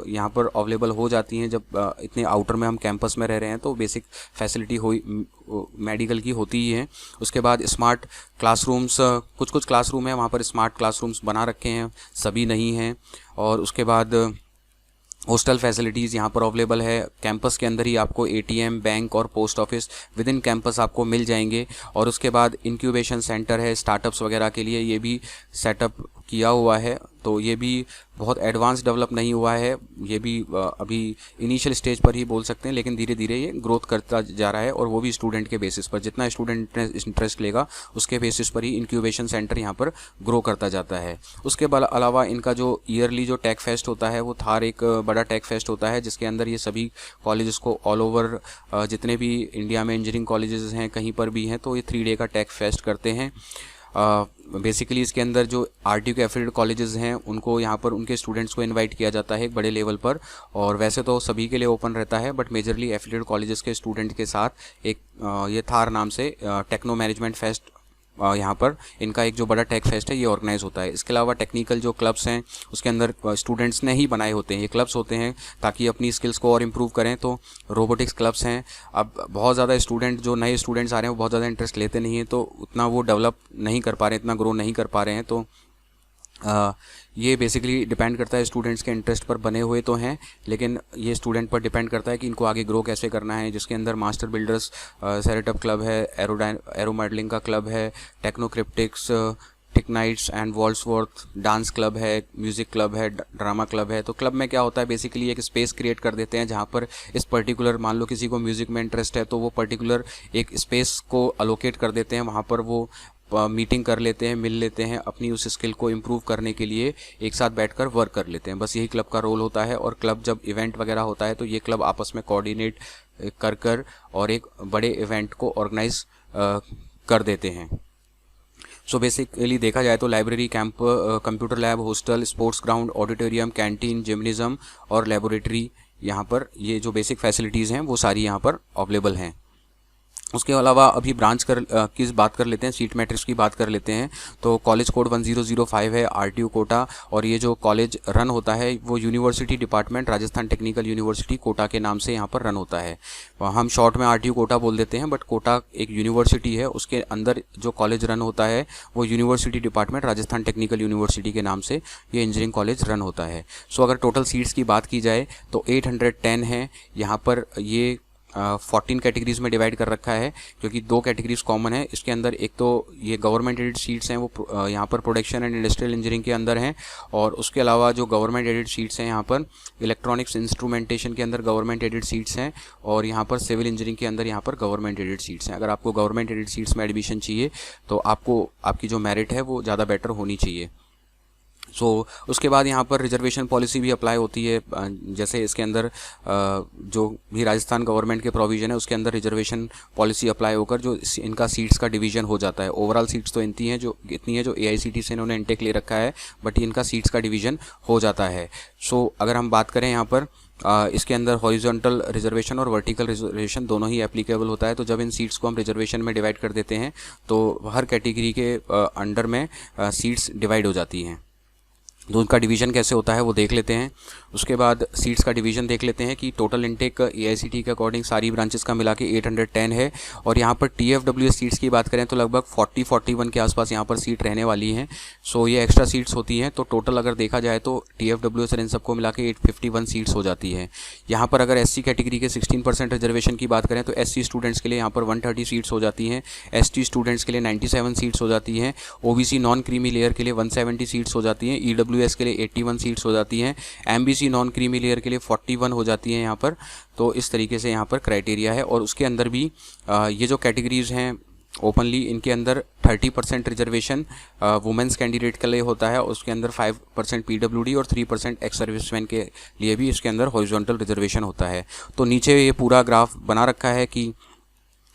यहाँ पर अवेलेबल हो जाती हैं। जब इतने आउटर में हम कैंपस में रह रहे हैं तो बेसिक फैसिलिटी मेडिकल की होती ही है। उसके बाद स्मार्ट क्लासरूम्स, कुछ क्लासरूम है वहाँ पर स्मार्ट क्लासरूम्स बना रखे हैं, सभी नहीं हैं। और उसके बाद हॉस्टल फैसिलिटीज़ यहाँ पर अवेलेबल है। कैंपस के अंदर ही आपको एटीएम, बैंक और post office with in campus आपको मिल जाएंगे। और उसके बाद इंक्यूबेशन सेंटर है स्टार्टअप्स वगैरह के लिए, ये भी सेटअप किया हुआ है। तो ये भी बहुत एडवांस डेवलप नहीं हुआ है, ये भी अभी इनिशियल स्टेज पर ही बोल सकते हैं, लेकिन धीरे धीरे ये ग्रोथ करता जा रहा है। और वो भी स्टूडेंट के बेसिस पर, जितना स्टूडेंट इंटरेस्ट लेगा उसके बेसिस पर ही इंक्यूबेशन सेंटर यहाँ पर ग्रो करता जाता है। उसके अलावा इनका जो ईयरली जो टेक फेस्ट होता है वो थार एक बड़ा टेक फेस्ट होता है, जिसके अंदर ये सभी कॉलेजेस को ऑल ओवर जितने भी इंडिया में इंजीनियरिंग कॉलेजेस हैं कहीं पर भी हैं तो ये 3 डे का टेक फेस्ट करते हैं। बेसिकली इसके अंदर जो आरटीयू के एफिलिएटेड कॉलेजेस हैं उनको यहाँ पर उनके स्टूडेंट्स को इनवाइट किया जाता है एक बड़े लेवल पर। और वैसे तो सभी के लिए ओपन रहता है, बट मेजरली एफिलिएटेड कॉलेजेस के स्टूडेंट के साथ एक ये थार नाम से टेक्नो मैनेजमेंट फेस्ट यहाँ पर इनका एक जो बड़ा टेक फेस्ट है ये ऑर्गेनाइज होता है। इसके अलावा टेक्निकल जो क्लब्स हैं उसके अंदर स्टूडेंट्स ने ही बनाए होते हैं, ये क्लब्स होते हैं ताकि अपनी स्किल्स को और इम्प्रूव करें। तो रोबोटिक्स क्लब्स हैं। अब बहुत ज़्यादा स्टूडेंट, जो नए स्टूडेंट्स आ रहे हैं वो बहुत ज़्यादा इंटरेस्ट लेते नहीं हैं, तो उतना वो डेवलप नहीं कर पा रहे हैं, इतना ग्रो नहीं कर पा रहे हैं। तो ये बेसिकली डिपेंड करता है स्टूडेंट्स के इंटरेस्ट पर, बने हुए तो हैं लेकिन ये स्टूडेंट पर डिपेंड करता है कि इनको आगे ग्रो कैसे करना है। जिसके अंदर मास्टर बिल्डर्स सेटअप क्लब है, एरो मॉडलिंग का क्लब है, टेक्नोक्रिप्टिक्स, टिकनाइट्स एंड वॉल्सवर्थ डांस क्लब है, म्यूज़िक क्लब है, ड्रामा क्लब है। तो क्लब में क्या होता है, बेसिकली एक स्पेस क्रिएट कर देते हैं जहाँ पर इस पर्टिकुलर, मान लो किसी को म्यूज़िक में इंटरेस्ट है तो वो पर्टिकुलर एक स्पेस को अलोकेट कर देते हैं, वहाँ पर वो मीटिंग कर लेते हैं, मिल लेते हैं, अपनी उस स्किल को इम्प्रूव करने के लिए एक साथ बैठकर वर्क कर लेते हैं। बस यही क्लब का रोल होता है। और क्लब जब इवेंट वगैरह होता है तो ये क्लब आपस में कोऑर्डिनेट कर और एक बड़े इवेंट को ऑर्गेनाइज कर देते हैं। सो बेसिकली देखा जाए तो library, camp, computer lab, hostel, sports ground, auditorium, canteen, gymnasium और लेबोरेटरी, यहाँ पर ये जो बेसिक फैसिलिटीज़ हैं वो सारी यहाँ पर अवेलेबल हैं। उसके अलावा अभी ब्रांच की बात कर लेते हैं, सीट मैट्रिक्स की बात कर लेते हैं। तो कॉलेज कोड 1005 है आरटीयू कोटा, और ये जो कॉलेज रन होता है वो university department Rajasthan technical university Kota के नाम से यहाँ पर रन होता है। हम शॉर्ट में आरटीयू कोटा बोल देते हैं, बट कोटा एक यूनिवर्सिटी है, उसके अंदर जो कॉलेज रन होता है वो university department Rajasthan technical university के नाम से ये इंजीनियरिंग कॉलेज रन होता है। सो अगर टोटल सीट्स की बात की जाए तो 810 है यहाँ पर। ये 14 कैटेगरीज में डिवाइड कर रखा है, क्योंकि 2 कैटेगरीज कॉमन है इसके अंदर। एक तो ये गवर्नमेंट एडेड सीट्स हैं वो यहाँ पर प्रोडक्शन एंड इंडस्ट्रियल इंजीनियरिंग के अंदर हैं, और उसके अलावा जो गवर्नमेंट एडेड सीट्स हैं यहाँ पर इलेक्ट्रॉनिक्स इंस्ट्रूमेंटेशन के अंदर गवर्नमेंट एडेड सीट्स हैं, और यहाँ पर सिविल इंजीनियरिंग के अंदर यहाँ पर गवर्नमेंट एडेड सीट्स हैं। अगर आपको गवर्नमेंट एडेड सीट्स में एडमिशन चाहिए तो आपको आपकी जो मेरिट है वो ज़्यादा बेटर होनी चाहिए। उसके बाद यहाँ पर रिजर्वेशन पॉलिसी भी अप्लाई होती है। जैसे इसके अंदर जो भी राजस्थान गवर्नमेंट के प्रोविज़न है उसके अंदर रिजर्वेशन पॉलिसी अप्लाई होकर जो इनका सीट्स का डिवीज़न हो जाता है। ओवरऑल सीट्स तो इतनी है जो AICTE से इन्होंने इंटेक ले रखा है, बट इनका सीट्स का डिवीज़न हो जाता है। अगर हम बात करें यहाँ पर इसके अंदर हॉरिजॉन्टल रिजर्वेशन और वर्टिकल रिजर्वेशन दोनों ही एप्लीकेबल होता है। तो जब इन सीट्स को हम रिजर्वेशन में डिवाइड कर देते हैं तो हर कैटेगरी के अंडर में सीट्स डिवाइड हो जाती हैं। तो उनका डिवीज़न कैसे होता है वो देख लेते हैं। उसके बाद सीट्स का डिवीज़न देख लेते हैं कि टोटल इंटेक AICTE के अकॉर्डिंग सारी ब्रांचेस का मिला के 810 है, और यहाँ पर TFWS सीट्स की बात करें तो लगभग 40-41 के आसपास यहाँ पर सीट रहने वाली हैं। ये एक्स्ट्रा सीट्स होती हैं, तो टोटल अगर देखा जाए तो TFWS और इन सबको मिला के 851 सीट्स हो जाती है। यहाँ पर अगर SC कैटेगरी के 16% रिजर्वेशन की बात करें तो SC स्टूडेंट्स के लिए यहाँ पर 130 सीट्स हो जाती हैं, ST स्टूडेंट्स के लिए 97 सीट्स हो जाती हैं, OBC नॉन क्रीमी लेयर के लिए 170 सीट्स हो जाती हैं, EWS के लिए 81 सीट्स हो जाती हैं, MBC नॉन क्रीमी लेयर के लिए 41 हो जाती हैं यहाँ पर। तो इस तरीके से यहाँ पर क्राइटेरिया है, और उसके अंदर भी ये जो कैटेगरीज हैं ओपनली इनके अंदर 30% रिजर्वेशन वुमेंस कैंडिडेट के लिए होता है, उसके अंदर 5% PWD और 3% एक्स सर्विसमैन के लिए भी इसके अंदर हॉरिजॉन्टल रिजर्वेशन होता है। तो नीचे ये पूरा ग्राफ बना रखा है कि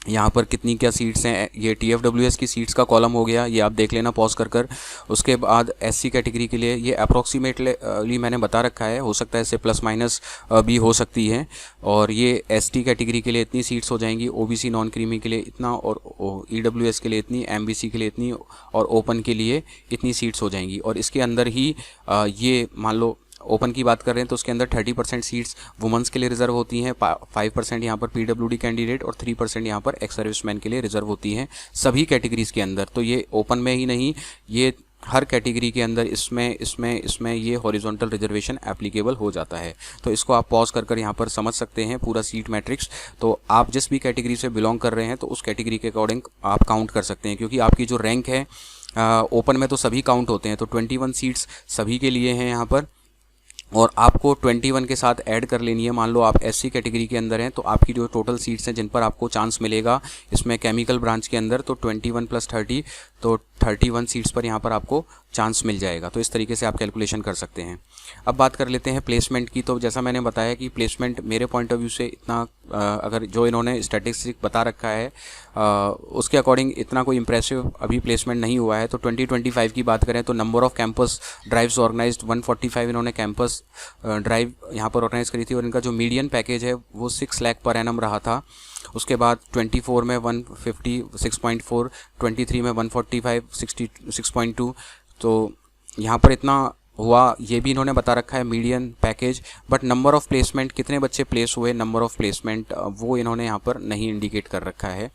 यहाँ पर कितनी क्या सीट्स हैं। ये TFWS की सीट्स का कॉलम हो गया, ये आप देख लेना पॉज कर। उसके बाद SC कैटेगरी के लिए ये अप्रोक्सीमेटली मैंने बता रखा है, हो सकता है इससे प्लस माइनस भी हो सकती है। और ये ST कैटेगरी के लिए इतनी सीट्स हो जाएंगी, OBC नॉन क्रीमी के लिए इतना, और EWS के लिए इतनी, MBC के लिए इतनी, और ओपन के लिए इतनी सीट्स हो जाएंगी। और इसके अंदर ही ये मान लो ओपन की बात कर रहे हैं तो उसके अंदर 30% सीट्स वुमेंस के लिए रिजर्व होती हैं, 5% यहाँ पर PWD कैंडिडेट और 3% यहाँ पर एक्स सर्विसमैन के लिए रिजर्व होती हैं सभी कैटेगरीज के अंदर। तो ये ओपन में ही नहीं, ये हर कैटेगरी के अंदर इसमें ये हॉरिजॉन्टल रिजर्वेशन एप्लीकेबल हो जाता है। तो इसको आप पॉज कर यहाँ पर समझ सकते हैं पूरा सीट मैट्रिक्स। तो आप जिस भी कैटेगरी से बिलोंग कर रहे हैं तो उस कैटेगरी के अकॉर्डिंग आप काउंट कर सकते हैं, क्योंकि आपकी जो रैंक है ओपन में तो सभी काउंट होते हैं। तो 21 सीट्स सभी के लिए हैं यहाँ पर, और आपको 21 के साथ ऐड कर लेनी है। मान लो आप SC कैटेगरी के अंदर हैं तो आपकी जो टोटल सीट्स हैं जिन पर आपको चांस मिलेगा इसमें केमिकल ब्रांच के अंदर, तो 21 + 30 तो 31 सीट्स पर यहाँ पर आपको चांस मिल जाएगा। तो इस तरीके से आप कैलकुलेशन कर सकते हैं। अब बात कर लेते हैं प्लेसमेंट की। तो जैसा मैंने बताया कि प्लेसमेंट मेरे पॉइंट ऑफ व्यू से इतना अगर जो इन्होंने स्टैटिस्टिक बता रखा है उसके अकॉर्डिंग इतना कोई इंप्रेसिव अभी प्लेसमेंट नहीं हुआ है। तो 2025 की बात करें तो number of campus drives organised 145 इन्होंने कैंपस ड्राइव यहाँ पर ऑर्गेनाइज करी थी, और इनका जो मीडियन पैकेज है वो 6 लाख पर एनम रहा था। उसके बाद 24 में 156.4, 23 में 145, 66.2, तो यहाँ पर इतना हुआ, ये भी इन्होंने बता रखा है median package. But number of placement, कितने बच्चे प्लेस हुए, नंबर ऑफ़ प्लेसमेंट वो इन्होंने यहाँ पर नहीं इंडिकेट कर रखा है।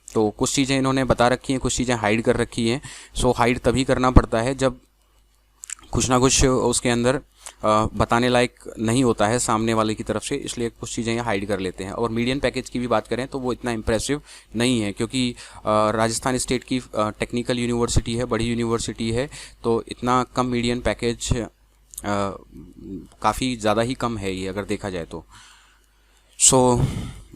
तो कुछ चीज़ें इन्होंने बता रखी हैं, कुछ चीज़ें हाइड कर रखी हैं। हाइड तभी करना पड़ता है जब कुछ ना कुछ उसके अंदर बताने लायक नहीं होता है सामने वाले की तरफ से, इसलिए कुछ चीज़ें यहाँ हाइड कर लेते हैं। और मीडियन पैकेज की भी बात करें तो वो इतना इम्प्रेसिव नहीं है, क्योंकि राजस्थान स्टेट की टेक्निकल यूनिवर्सिटी है, बड़ी यूनिवर्सिटी है, तो इतना कम मीडियन पैकेज काफ़ी ज़्यादा ही कम है ये अगर देखा जाए तो।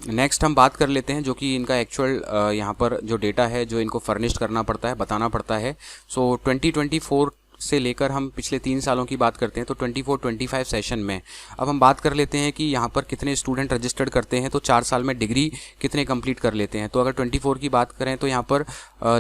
नेक्स्ट हम बात कर लेते हैं जो कि इनका एक्चुअल यहाँ पर जो डेटा है जो इनको फर्निश्ड करना पड़ता है, बताना पड़ता है। 2024 से लेकर हम पिछले 3 सालों की बात करते हैं तो 24-25 सेशन में अब हम बात कर लेते हैं कि यहाँ पर कितने स्टूडेंट रजिस्टर्ड करते हैं, तो 4 साल में डिग्री कितने कंप्लीट कर लेते हैं। तो अगर 24 की बात करें तो यहाँ पर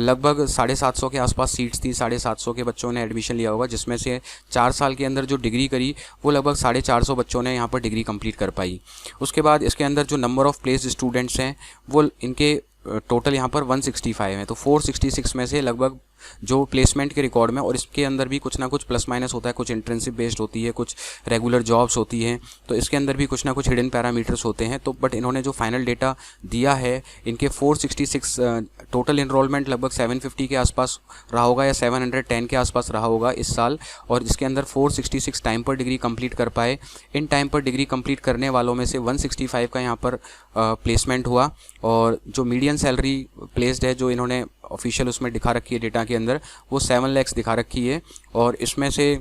लगभग 750 के आसपास सीट्स थी, 750 के बच्चों ने एडमिशन लिया होगा, जिसमें से 4 साल के अंदर जो डिग्री करी वो लगभग 450 बच्चों ने यहाँ पर डिग्री कंप्लीट कर पाई। उसके बाद इसके अंदर जो नंबर ऑफ़ प्लेस स्टूडेंट्स हैं वो इनके टोटल यहाँ पर 165 है, तो 466 में से लगभग जो प्लेसमेंट के रिकॉर्ड में, और इसके अंदर भी कुछ ना कुछ प्लस माइनस होता है, कुछ इंटर्नशिप बेस्ड होती है, कुछ रेगुलर जॉब्स होती हैं, तो इसके अंदर भी कुछ ना कुछ हिडन पैरामीटर्स होते हैं। तो बट इन्होंने जो फाइनल डेटा दिया है, इनके 466 टोटल इनरोलमेंट लगभग 750 के आसपास रहा होगा या 710 के आसपास रहा होगा इस साल, और इसके अंदर 466 टाइम पर डिग्री कंप्लीट कर पाए। इन टाइम पर डिग्री कंप्लीट करने वालों में से 165 का यहाँ पर प्लेसमेंट हुआ, और जो मीडियन सैलरी प्लेस्ड है जो इन्होंने ऑफिशियल उसमें दिखा रखी है डेटा के अंदर, वो 7 लाख दिखा रखी है। और इसमें से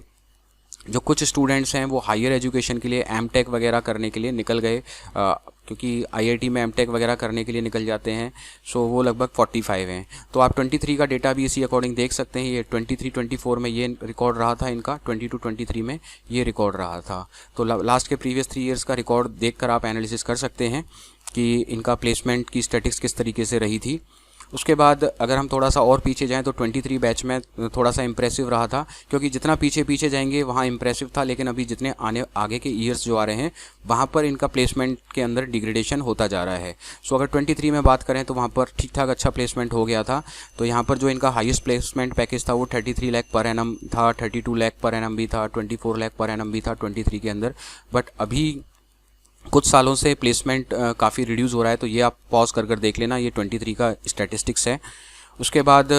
जो कुछ स्टूडेंट्स हैं वो हायर एजुकेशन के लिए एमटेक वगैरह करने के लिए निकल गए, क्योंकि आईआईटी में एमटेक वगैरह करने के लिए निकल जाते हैं, सो वो लगभग 45 हैं। तो आप 23 का डेटा भी इसी अकॉर्डिंग देख सकते हैं। ये 23-24 में ये रिकॉर्ड रहा था इनका, 22-23 में ये रिकॉर्ड रहा था। तो लास्ट के प्रीवियस 3 ईयर्स का रिकॉर्ड देखकर आप एनालिसिस कर सकते हैं कि इनका प्लेसमेंट की स्टैटिस्टिक्स किस तरीके से रही थी। उसके बाद अगर हम थोड़ा सा और पीछे जाएं तो 23 बैच में थोड़ा सा इम्प्रेसिव रहा था, क्योंकि जितना पीछे पीछे जाएंगे वहाँ इम्प्रेसिव था, लेकिन अभी जितने आगे के ईयर्स जो आ रहे हैं वहाँ पर इनका प्लेसमेंट के अंदर डिग्रेडेशन होता जा रहा है। सो अगर 23 में बात करें तो वहाँ पर ठीक ठाक अच्छा प्लेसमेंट हो गया था। तो यहाँ पर जो इनका हाईएस्ट प्लेसमेंट पैकेज था वो 33 लाख पर एनम था, 32 लाख पर एनम भी था, 24 लाख पर एनम भी था 23 के अंदर। बट अभी कुछ सालों से प्लेसमेंट काफ़ी रिड्यूस हो रहा है, तो ये आप पॉज कर देख लेना, ये 23 का स्टैटिस्टिक्स है। उसके बाद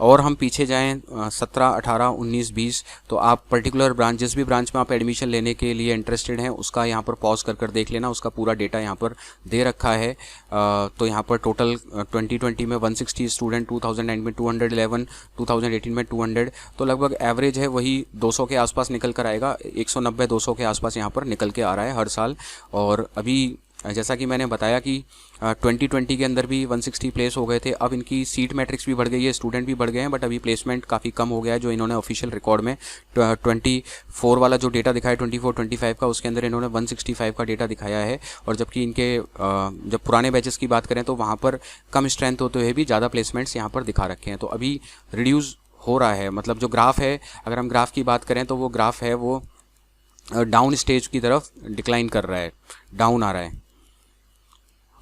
और हम पीछे जाएं 17, 18, 19, 20, तो आप पर्टिकुलर ब्रांच, जिस भी ब्रांच में आप एडमिशन लेने के लिए इंटरेस्टेड हैं उसका यहाँ पर पॉज कर देख लेना, उसका पूरा डेटा यहाँ पर दे रखा है। तो यहाँ पर टोटल 2020 में 160 स्टूडेंट, 2009 में 211, 2018 में 200, तो लगभग एवरेज है वही 200 के आसपास निकल कर आएगा, 190-200 के आसपास यहाँ पर निकल के आ रहा है हर साल। और अभी जैसा कि मैंने बताया कि 2020 के अंदर भी 160 प्लेस हो गए थे, अब इनकी सीट मैट्रिक्स भी बढ़ गई है, स्टूडेंट भी बढ़ गए हैं, बट अभी प्लेसमेंट काफ़ी कम हो गया है। जो इन्होंने ऑफिशियल रिकॉर्ड में 24 वाला जो डेटा दिखाया 24-25 का, उसके अंदर इन्होंने 165 का डेटा दिखाया है। और जबकि इनके जब पुराने बैचेस की बात करें तो वहाँ पर कम स्ट्रेंथ होते हुए भी ज़्यादा प्लेसमेंट्स यहाँ पर दिखा रखे हैं। तो अभी रिड्यूस हो रहा है, मतलब जो ग्राफ है, अगर हम ग्राफ की बात करें तो वो ग्राफ है वो डाउन स्टेज की तरफ डिक्लाइन कर रहा है, डाउन आ रहा है।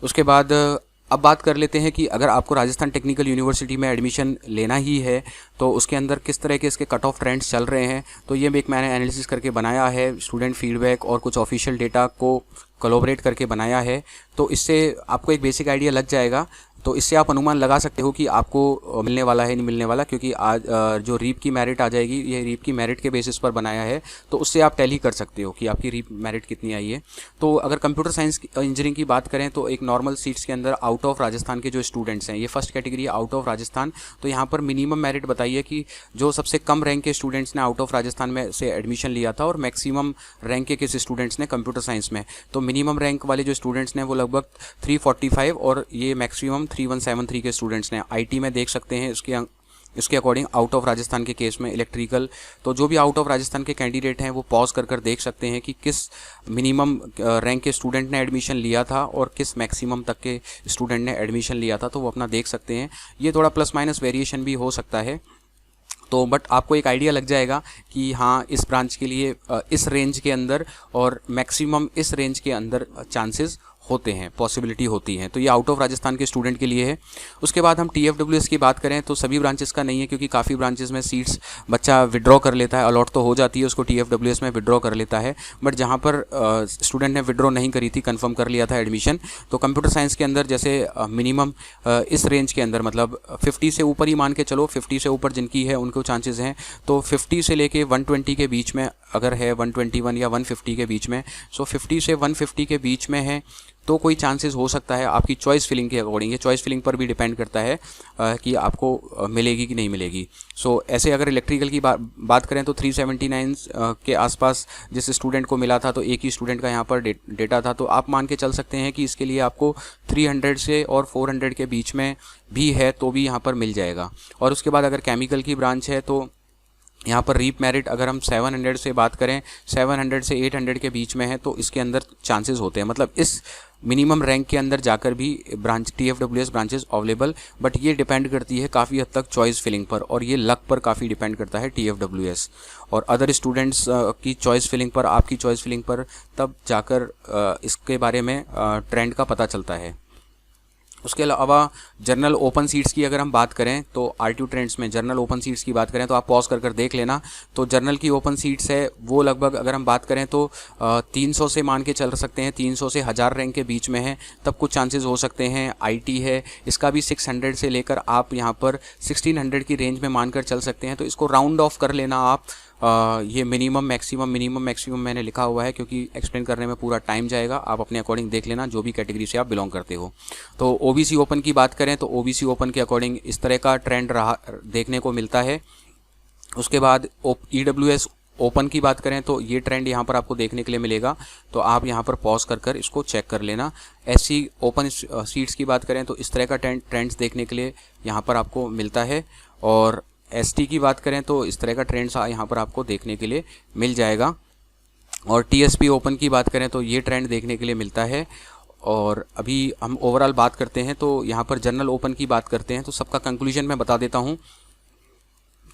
उसके बाद अब बात कर लेते हैं कि अगर आपको राजस्थान टेक्निकल यूनिवर्सिटी में एडमिशन लेना ही है तो उसके अंदर किस तरह के इसके कट ऑफ ट्रेंड्स चल रहे हैं। तो ये एक मैंने एनालिसिस करके बनाया है, स्टूडेंट फीडबैक और कुछ ऑफिशियल डेटा को कोलैबोरेट करके बनाया है, तो इससे आपको एक बेसिक आइडिया लग जाएगा। तो इससे आप अनुमान लगा सकते हो कि आपको मिलने वाला है नहीं मिलने वाला, क्योंकि आज जो रीप की मेरिट आ जाएगी, ये रीप की मेरिट के बेसिस पर बनाया है, तो उससे आप टैली कर सकते हो कि आपकी रीप मेरिट कितनी आई है। तो अगर कंप्यूटर साइंस इंजीनियरिंग की बात करें तो एक नॉर्मल सीट्स के अंदर आउट ऑफ राजस्थान के जो स्टूडेंट्स हैं, ये first category out of Rajasthan, तो यहाँ पर मिनिमम मेरिट बताइए कि जो सबसे कम रैंक के स्टूडेंट्स ने आउट ऑफ राजस्थान में से एडमिशन लिया था और मैक्सिमम रैंक के किस स्टूडेंट्स ने कंप्यूटर साइंस में। तो मिनिमम रैंक वाले जो स्टूडेंट्स ने वो लगभग 345 और ये मैक्सिमम 3173 के स्टूडेंट्स ने। आईटी में देख सकते हैं इसके अकॉर्डिंग आउट ऑफ राजस्थान के केस में इलेक्ट्रिकल, तो जो भी आउट ऑफ राजस्थान के कैंडिडेट हैं वो पॉज कर देख सकते हैं कि किस मिनिमम रैंक के स्टूडेंट ने एडमिशन लिया था और किस मैक्सिमम तक के स्टूडेंट ने एडमिशन लिया था, तो वो अपना देख सकते हैं। ये थोड़ा प्लस माइनस वेरिएशन भी हो सकता है, तो बट आपको एक आइडिया लग जाएगा कि हाँ इस ब्रांच के लिए इस रेंज के अंदर और मैक्सिमम इस रेंज के अंदर चांसेस होते हैं, पॉसिबिलिटी होती है। तो ये आउट ऑफ राजस्थान के स्टूडेंट के लिए है। उसके बाद हम TFWS की बात करें तो सभी ब्रांचेस का नहीं है, क्योंकि काफ़ी ब्रांचेस में सीट्स बच्चा विड्रॉ कर लेता है, अलॉट तो हो जाती है उसको, TFWS में विड्रॉ कर लेता है। बट जहाँ पर स्टूडेंट ने विड्रॉ नहीं करी थी, कंफर्म कर लिया था एडमिशन, तो कंप्यूटर साइंस के अंदर जैसे मिनिमम इस रेंज के अंदर मतलब 50 से ऊपर ही मान के चलो, 50 से ऊपर जिनकी है उनको चांसेस हैं। तो 50 से लेके 120 के बीच में अगर है, 121 या 150 के बीच में, सो 50 से 150 के बीच में है तो कोई चांसेस हो सकता है आपकी चॉइस फिलिंग के अकॉर्डिंग। ये चॉइस फिलिंग पर भी डिपेंड करता है कि आपको मिलेगी कि नहीं मिलेगी। सो ऐसे अगर इलेक्ट्रिकल की बात करें तो 379 के आसपास जिस स्टूडेंट को मिला था, तो एक ही स्टूडेंट का यहाँ पर डेटा था, तो आप मान के चल सकते हैं कि इसके लिए आपको 300 से और 400 के बीच में भी है तो भी यहाँ पर मिल जाएगा। और उसके बाद अगर केमिकल की ब्रांच है तो यहाँ पर रीप मेरिट अगर हम 700 से बात करें, 700 से 800 के बीच में है, तो इसके अंदर चांसेस होते हैं, मतलब इस मिनिमम रैंक के अंदर जाकर भी branch TFWS branches available. But ये डिपेंड करती है काफ़ी हद तक चॉइस फिलिंग पर, और ये लक पर काफ़ी डिपेंड करता है TFWS और अदर स्टूडेंट्स की चॉइस फिलिंग पर, आपकी चॉइस फिलिंग पर, तब जाकर इसके बारे में ट्रेंड का पता चलता है। उसके अलावा जनरल ओपन सीट्स की अगर हम बात करें तो आरटीयू ट्रेंड्स में जनरल ओपन सीट्स की बात करें तो आप पॉज कर देख लेना। तो जनरल की ओपन सीट्स है वो लगभग अगर हम बात करें तो 300 से मान के चल सकते हैं, 300 से 1000 रैंक के बीच में है, तब कुछ चांसेस हो सकते हैं। आईटी है, इसका भी 600 से लेकर आप यहाँ पर 1600 की रेंज में मानकर चल सकते हैं। तो इसको राउंड ऑफ कर लेना आप। ये मिनिमम मैक्सिमम मैंने लिखा हुआ है क्योंकि एक्सप्लेन करने में पूरा टाइम जाएगा, आप अपने अकॉर्डिंग देख लेना जो भी कैटेगरी से आप बिलोंग करते हो। तो ओबीसी ओपन की बात करें तो ओबीसी ओपन के अकॉर्डिंग इस तरह का ट्रेंड रहा देखने को मिलता है। उसके बाद ईडब्ल्यूएस ओपन की बात करें तो ये ट्रेंड यहाँ पर आपको देखने के लिए मिलेगा, तो आप यहाँ पर पॉज कर इसको चेक कर लेना। एससी ओपन सीट्स की बात करें तो इस तरह का ट्रेंड्स देखने के लिए यहाँ पर आपको मिलता है। और एसटी की बात करें तो इस तरह का ट्रेंड्स यहाँ पर आपको देखने के लिए मिल जाएगा। और टीएसपी ओपन की बात करें तो ये ट्रेंड देखने के लिए मिलता है। और अभी हम ओवरऑल बात करते हैं तो यहाँ पर जनरल ओपन की बात करते हैं तो सबका कंक्लूजन मैं बता देता हूँ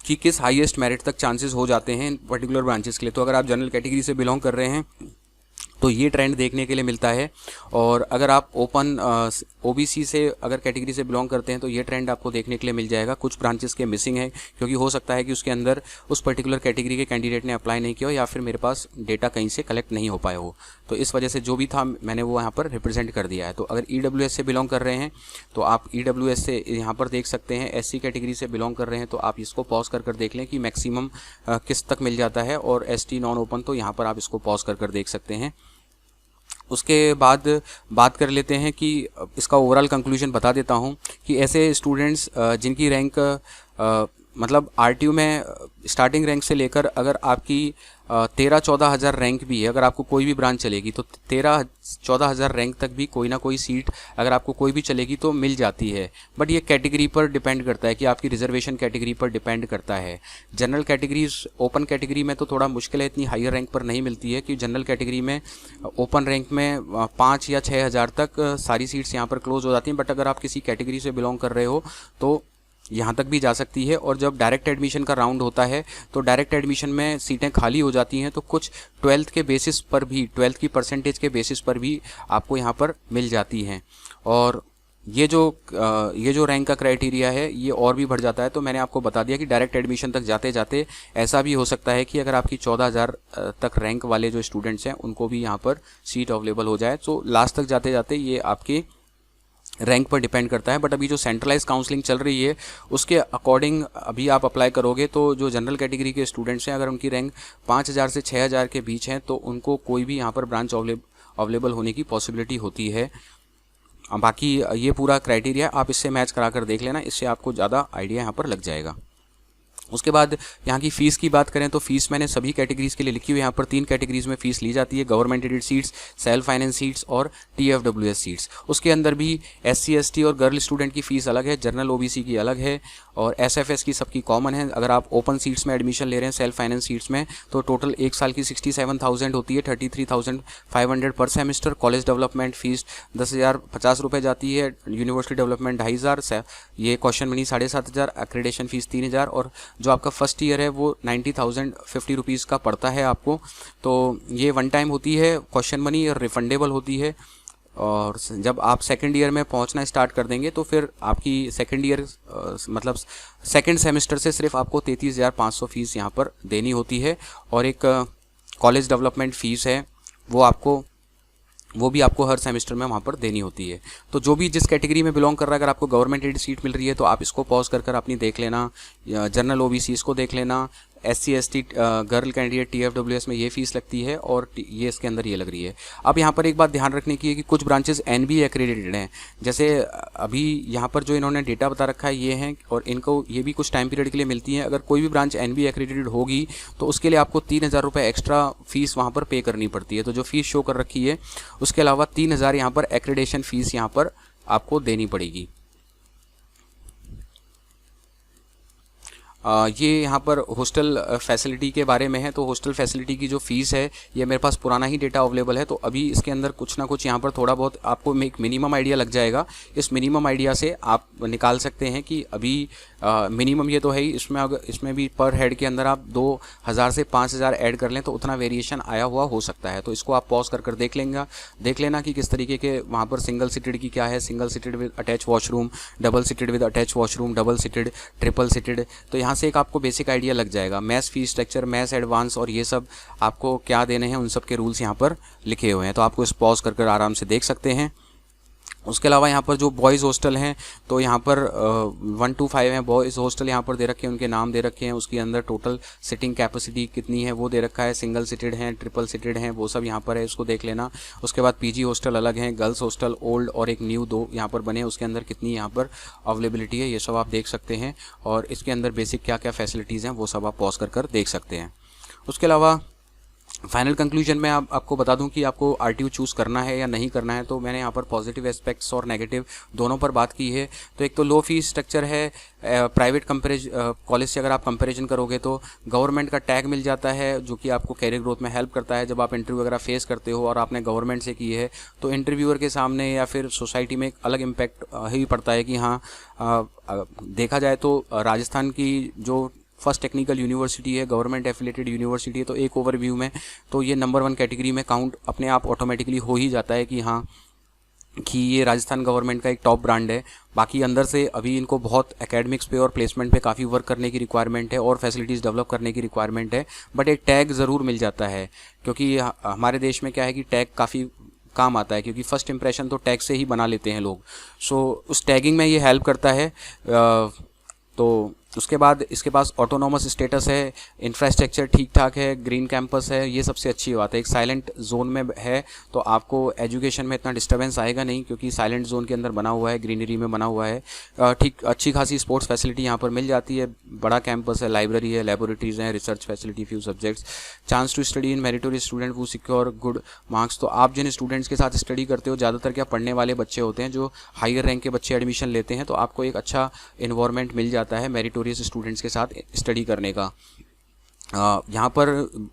कि किस हाईएस्ट मेरिट तक चांसेस हो जाते हैं पर्टिकुलर ब्रांचेस के लिए। तो अगर आप जनरल कैटेगरी से बिलोंग कर रहे हैं तो ये ट्रेंड देखने के लिए मिलता है। और अगर आप ओपन ओबीसी से अगर कैटेगरी से बिलोंग करते हैं तो ये ट्रेंड आपको देखने के लिए मिल जाएगा। कुछ ब्रांचेस के मिसिंग है क्योंकि हो सकता है कि उसके अंदर उस पर्टिकुलर कैटेगरी के कैंडिडेट ने अप्लाई नहीं किया हो या फिर मेरे पास डेटा कहीं से कलेक्ट नहीं हो पाया हो, तो इस वजह से जो भी था मैंने वो यहाँ पर रिप्रेजेंट कर दिया है। तो अगर ईडब्ल्यूएस से बिलोंग कर रहे हैं तो आप ईडब्ल्यूएस से यहाँ पर देख सकते हैं। एससी कैटेगरी से बिलोंग कर रहे हैं तो आप इसको पॉज कर देख लें कि मैक्सिमम किस तक मिल जाता है। और एसटी नॉन ओपन तो यहाँ पर आप इसको पॉज कर देख सकते हैं। उसके बाद बात कर लेते हैं कि इसका ओवरऑल कंक्लूजन बता देता हूं कि ऐसे स्टूडेंट्स जिनकी रैंक मतलब आरटीयू में स्टार्टिंग रैंक से लेकर अगर आपकी 13-14 हज़ार रैंक भी है, अगर आपको कोई भी ब्रांच चलेगी तो 13-14 हज़ार रैंक तक भी कोई ना कोई सीट अगर आपको कोई भी चलेगी तो मिल जाती है। बट ये कैटेगरी पर डिपेंड करता है कि आपकी रिजर्वेशन कैटेगरी पर डिपेंड करता है। जनरल कैटेगरीज ओपन कैटेगरी में तो थोड़ा मुश्किल है, इतनी हायर रैंक पर नहीं मिलती है कि जनरल कैटेगरी में ओपन रैंक में 5 या 6 हज़ार तक सारी सीट्स यहाँ पर क्लोज हो जाती हैं। बट अगर आप किसी कैटेगरी से बिलोंग कर रहे हो तो यहाँ तक भी जा सकती है। और जब डायरेक्ट एडमिशन का राउंड होता है तो डायरेक्ट एडमिशन में सीटें खाली हो जाती हैं तो कुछ 12th के बेसिस पर भी 12th की परसेंटेज के बेसिस पर भी आपको यहाँ पर मिल जाती हैं। और ये जो रैंक का क्राइटेरिया है ये और भी बढ़ जाता है। तो मैंने आपको बता दिया कि डायरेक्ट एडमिशन तक जाते जाते ऐसा भी हो सकता है कि अगर आपकी 14,000 तक रैंक वाले जो स्टूडेंट्स हैं उनको भी यहाँ पर सीट अवेलेबल हो जाए। तो लास्ट तक जाते जाते ये आपकी रैंक पर डिपेंड करता है। बट अभी जो सेंट्रलाइज काउंसलिंग चल रही है उसके अकॉर्डिंग अभी आप अप्लाई करोगे तो जो जनरल कैटेगरी के स्टूडेंट्स हैं अगर उनकी रैंक 5,000 से 6,000 के बीच हैं तो उनको कोई भी यहाँ पर ब्रांच अवेलेबल होने की पॉसिबिलिटी होती है। बाकी ये पूरा क्राइटेरिया आप इससे मैच करा कर देख लेना, इससे आपको ज़्यादा आइडिया यहाँ पर लग जाएगा। उसके बाद यहाँ की फ़ीस की बात करें तो फ़ीस मैंने सभी कैटेगरीज़ के लिए लिखी हुई है। यहाँ पर 3 कैटेगरीज़ में फ़ीस ली जाती है, government aided seats, self finance seats और TFWS सीट्स। उसके अंदर भी SC ST और गर्ल स्टूडेंट की फ़ीस अलग है, जनरल OBC की अलग है और SFS की सबकी कॉमन है। अगर आप ओपन सीट्स में एडमिशन ले रहे हैं सेल्फ फाइनेंस सीट्स में तो टोटल 1 साल की 67,000 होती है, 33,500 पर सेमेस्टर। कॉलेज डेवलपमेंट फ़ीस 10,050 रुपये जाती है, यूनिवर्सिटी डेवलपमेंट 2,500, ये क्वेश्चन मनी 7,500, एक्रेडिटेशन फ़ीस 3,000 और जो आपका फर्स्ट ईयर है वो 90,050 रुपीज़ का पड़ता है आपको। तो ये वन टाइम होती है क्वेश्चन मनी और रिफंडेबल होती है। और जब आप सेकंड ईयर में पहुंचना स्टार्ट कर देंगे तो फिर आपकी सेकंड ईयर मतलब सेकंड सेमेस्टर से सिर्फ आपको 33,500 फीस यहाँ पर देनी होती है। और एक कॉलेज डेवलपमेंट फ़ीस है वो भी आपको हर सेमेस्टर में वहाँ पर देनी होती है। तो जो भी जिस कैटेगरी में बिलोंग कर रहा है अगर आपको गवर्नमेंट एडेड सीट मिल रही है तो आप इसको पॉज कर अपनी देख लेना। जनरल OBC इसको देख लेना, SC ST girl candidate TFWS में ये फ़ीस लगती है और ये इसके अंदर ये लग रही है। अब यहाँ पर एक बात ध्यान रखने की है कि कुछ ब्रांचेस NB एक्रेडिटेड हैं, जैसे अभी यहाँ पर जो इन्होंने डेटा बता रखा है ये हैं और इनको ये भी कुछ टाइम पीरियड के लिए मिलती हैं। अगर कोई भी ब्रांच NB एक्रेडिटेड होगी तो उसके लिए आपको 3,000 रुपये एक्स्ट्रा फीस वहाँ पर पे करनी पड़ती है। तो जो फीस शो कर रखी है उसके अलावा 3,000 यहाँ पर एक्रेडिटेशन फ़ीस यहाँ पर आपको देनी पड़ेगी। ये यहाँ पर हॉस्टल फैसिलिटी के बारे में है। तो हॉस्टल फैसिलिटी की जो फ़ीस है ये मेरे पास पुराना ही डेटा अवेलेबल है, तो अभी इसके अंदर कुछ ना कुछ यहाँ पर थोड़ा बहुत आपको एक मिनिमम आइडिया लग जाएगा। इस मिनिमम आइडिया से आप निकाल सकते हैं कि अभी मिनिमम ये तो है ही, इसमें अगर इसमें भी पर हेड के अंदर आप 2000 से 5000 ऐड कर लें तो उतना वेरिएशन आया हुआ हो सकता है। तो इसको आप पॉज कर देख लेना कि किस तरीके के वहाँ पर सिंगल सीटेड की क्या है, single seated with attach washroom, double seated with attach washroom, double seated, triple seated. तो यहाँ से एक आपको बेसिक आइडिया लग जाएगा। Maths fees structure, maths advance और ये सब आपको क्या देने हैं उन सब के रूल्स यहाँ पर लिखे हुए हैं, तो आपको इस पॉज कर आराम से देख सकते हैं। उसके अलावा यहाँ पर जो बॉयज़ हॉस्टल हैं तो यहाँ पर 1 to 5 हैं बॉयज़ हॉस्टल यहाँ पर दे रखे हैं, उनके नाम दे रखे हैं, उसके अंदर टोटल सिटिंग कैपेसिटी कितनी है वो दे रखा है, सिंगल सीटेड हैं, ट्रिपल सीटेड हैं, वो सब यहाँ पर है, इसको देख लेना। उसके बाद पीजी हॉस्टल अलग हैं, गर्ल्स हॉस्टल ओल्ड और एक न्यू 2 यहाँ पर बने हैं, उसके अंदर कितनी यहाँ पर अवेलेबिलिटी है ये सब आप देख सकते हैं, और इसके अंदर बेसिक क्या क्या फैसिलिटीज़ हैं वो सब आप पॉज कर देख सकते हैं। उसके अलावा फाइनल कंक्लूजन में आपको बता दूं कि आपको आरटीयू चूज़ करना है या नहीं करना है। तो मैंने यहाँ पर पॉजिटिव एस्पेक्ट्स और नेगेटिव दोनों पर बात की है। तो एक तो लो फीस स्ट्रक्चर है, प्राइवेट कॉलेज से अगर आप कंपैरिजन करोगे तो गवर्नमेंट का टैग मिल जाता है जो कि आपको कैरियर ग्रोथ में हेल्प करता है। जब आप इंटरव्यू वगैरह फेस करते हो और आपने गवर्नमेंट से की है तो इंटरव्यूअर के सामने या फिर सोसाइटी में एक अलग इम्पैक्ट ही पड़ता है कि हाँ देखा जाए तो राजस्थान की जो फर्स्ट टेक्निकल यूनिवर्सिटी है, गवर्नमेंट एफिलेटेड यूनिवर्सिटी है, तो एक ओवरव्यू में तो ये नंबर 1 कैटेगरी में काउंट अपने आप ऑटोमेटिकली हो ही जाता है कि हाँ कि ये राजस्थान गवर्नमेंट का एक टॉप ब्रांड है। बाकी अंदर से अभी इनको बहुत एकेडमिक्स पे और प्लेसमेंट पे काफ़ी वर्क करने की रिक्वायरमेंट है और फैसिलिटीज़ डेवलप करने की रिक्वायरमेंट है, बट एक टैग ज़रूर मिल जाता है क्योंकि हमारे देश में क्या है कि टैग काफ़ी काम आता है क्योंकि फर्स्ट इंप्रेशन तो टैग से ही बना लेते हैं लोग। सो उस टैगिंग में ये हेल्प करता है। तो उसके बाद इसके पास ऑटोनॉमस स्टेटस है, इंफ्रास्ट्रक्चर ठीक ठाक है, ग्रीन कैंपस है, ये सबसे अच्छी बात है। एक साइलेंट जोन में है तो आपको एजुकेशन में इतना डिस्टर्बेंस आएगा नहीं क्योंकि साइलेंट जोन के अंदर बना हुआ है, ग्रीनरी में बना हुआ है। ठीक अच्छी खासी स्पोर्ट्स फैसिलिटी यहाँ पर मिल जाती है, बड़ा कैंपस है, लाइब्रेरी है, लेबोरेटरीज हैं, research facility, few subjects, chance to study in meritorious student वो सिक्योर गुड मार्क्स। तो आप जिन स्टूडेंट्स के साथ स्टडी करते हो ज़्यादातर क्या पढ़ने वाले बच्चे होते हैं, जो हायर रैंक के बच्चे एडमिशन लेते हैं, तो आपको एक अच्छा इन्वायरमेंट मिल जाता है मेरिटोरियस स्टूडेंट्स के साथ स्टडी करने का। यहाँ पर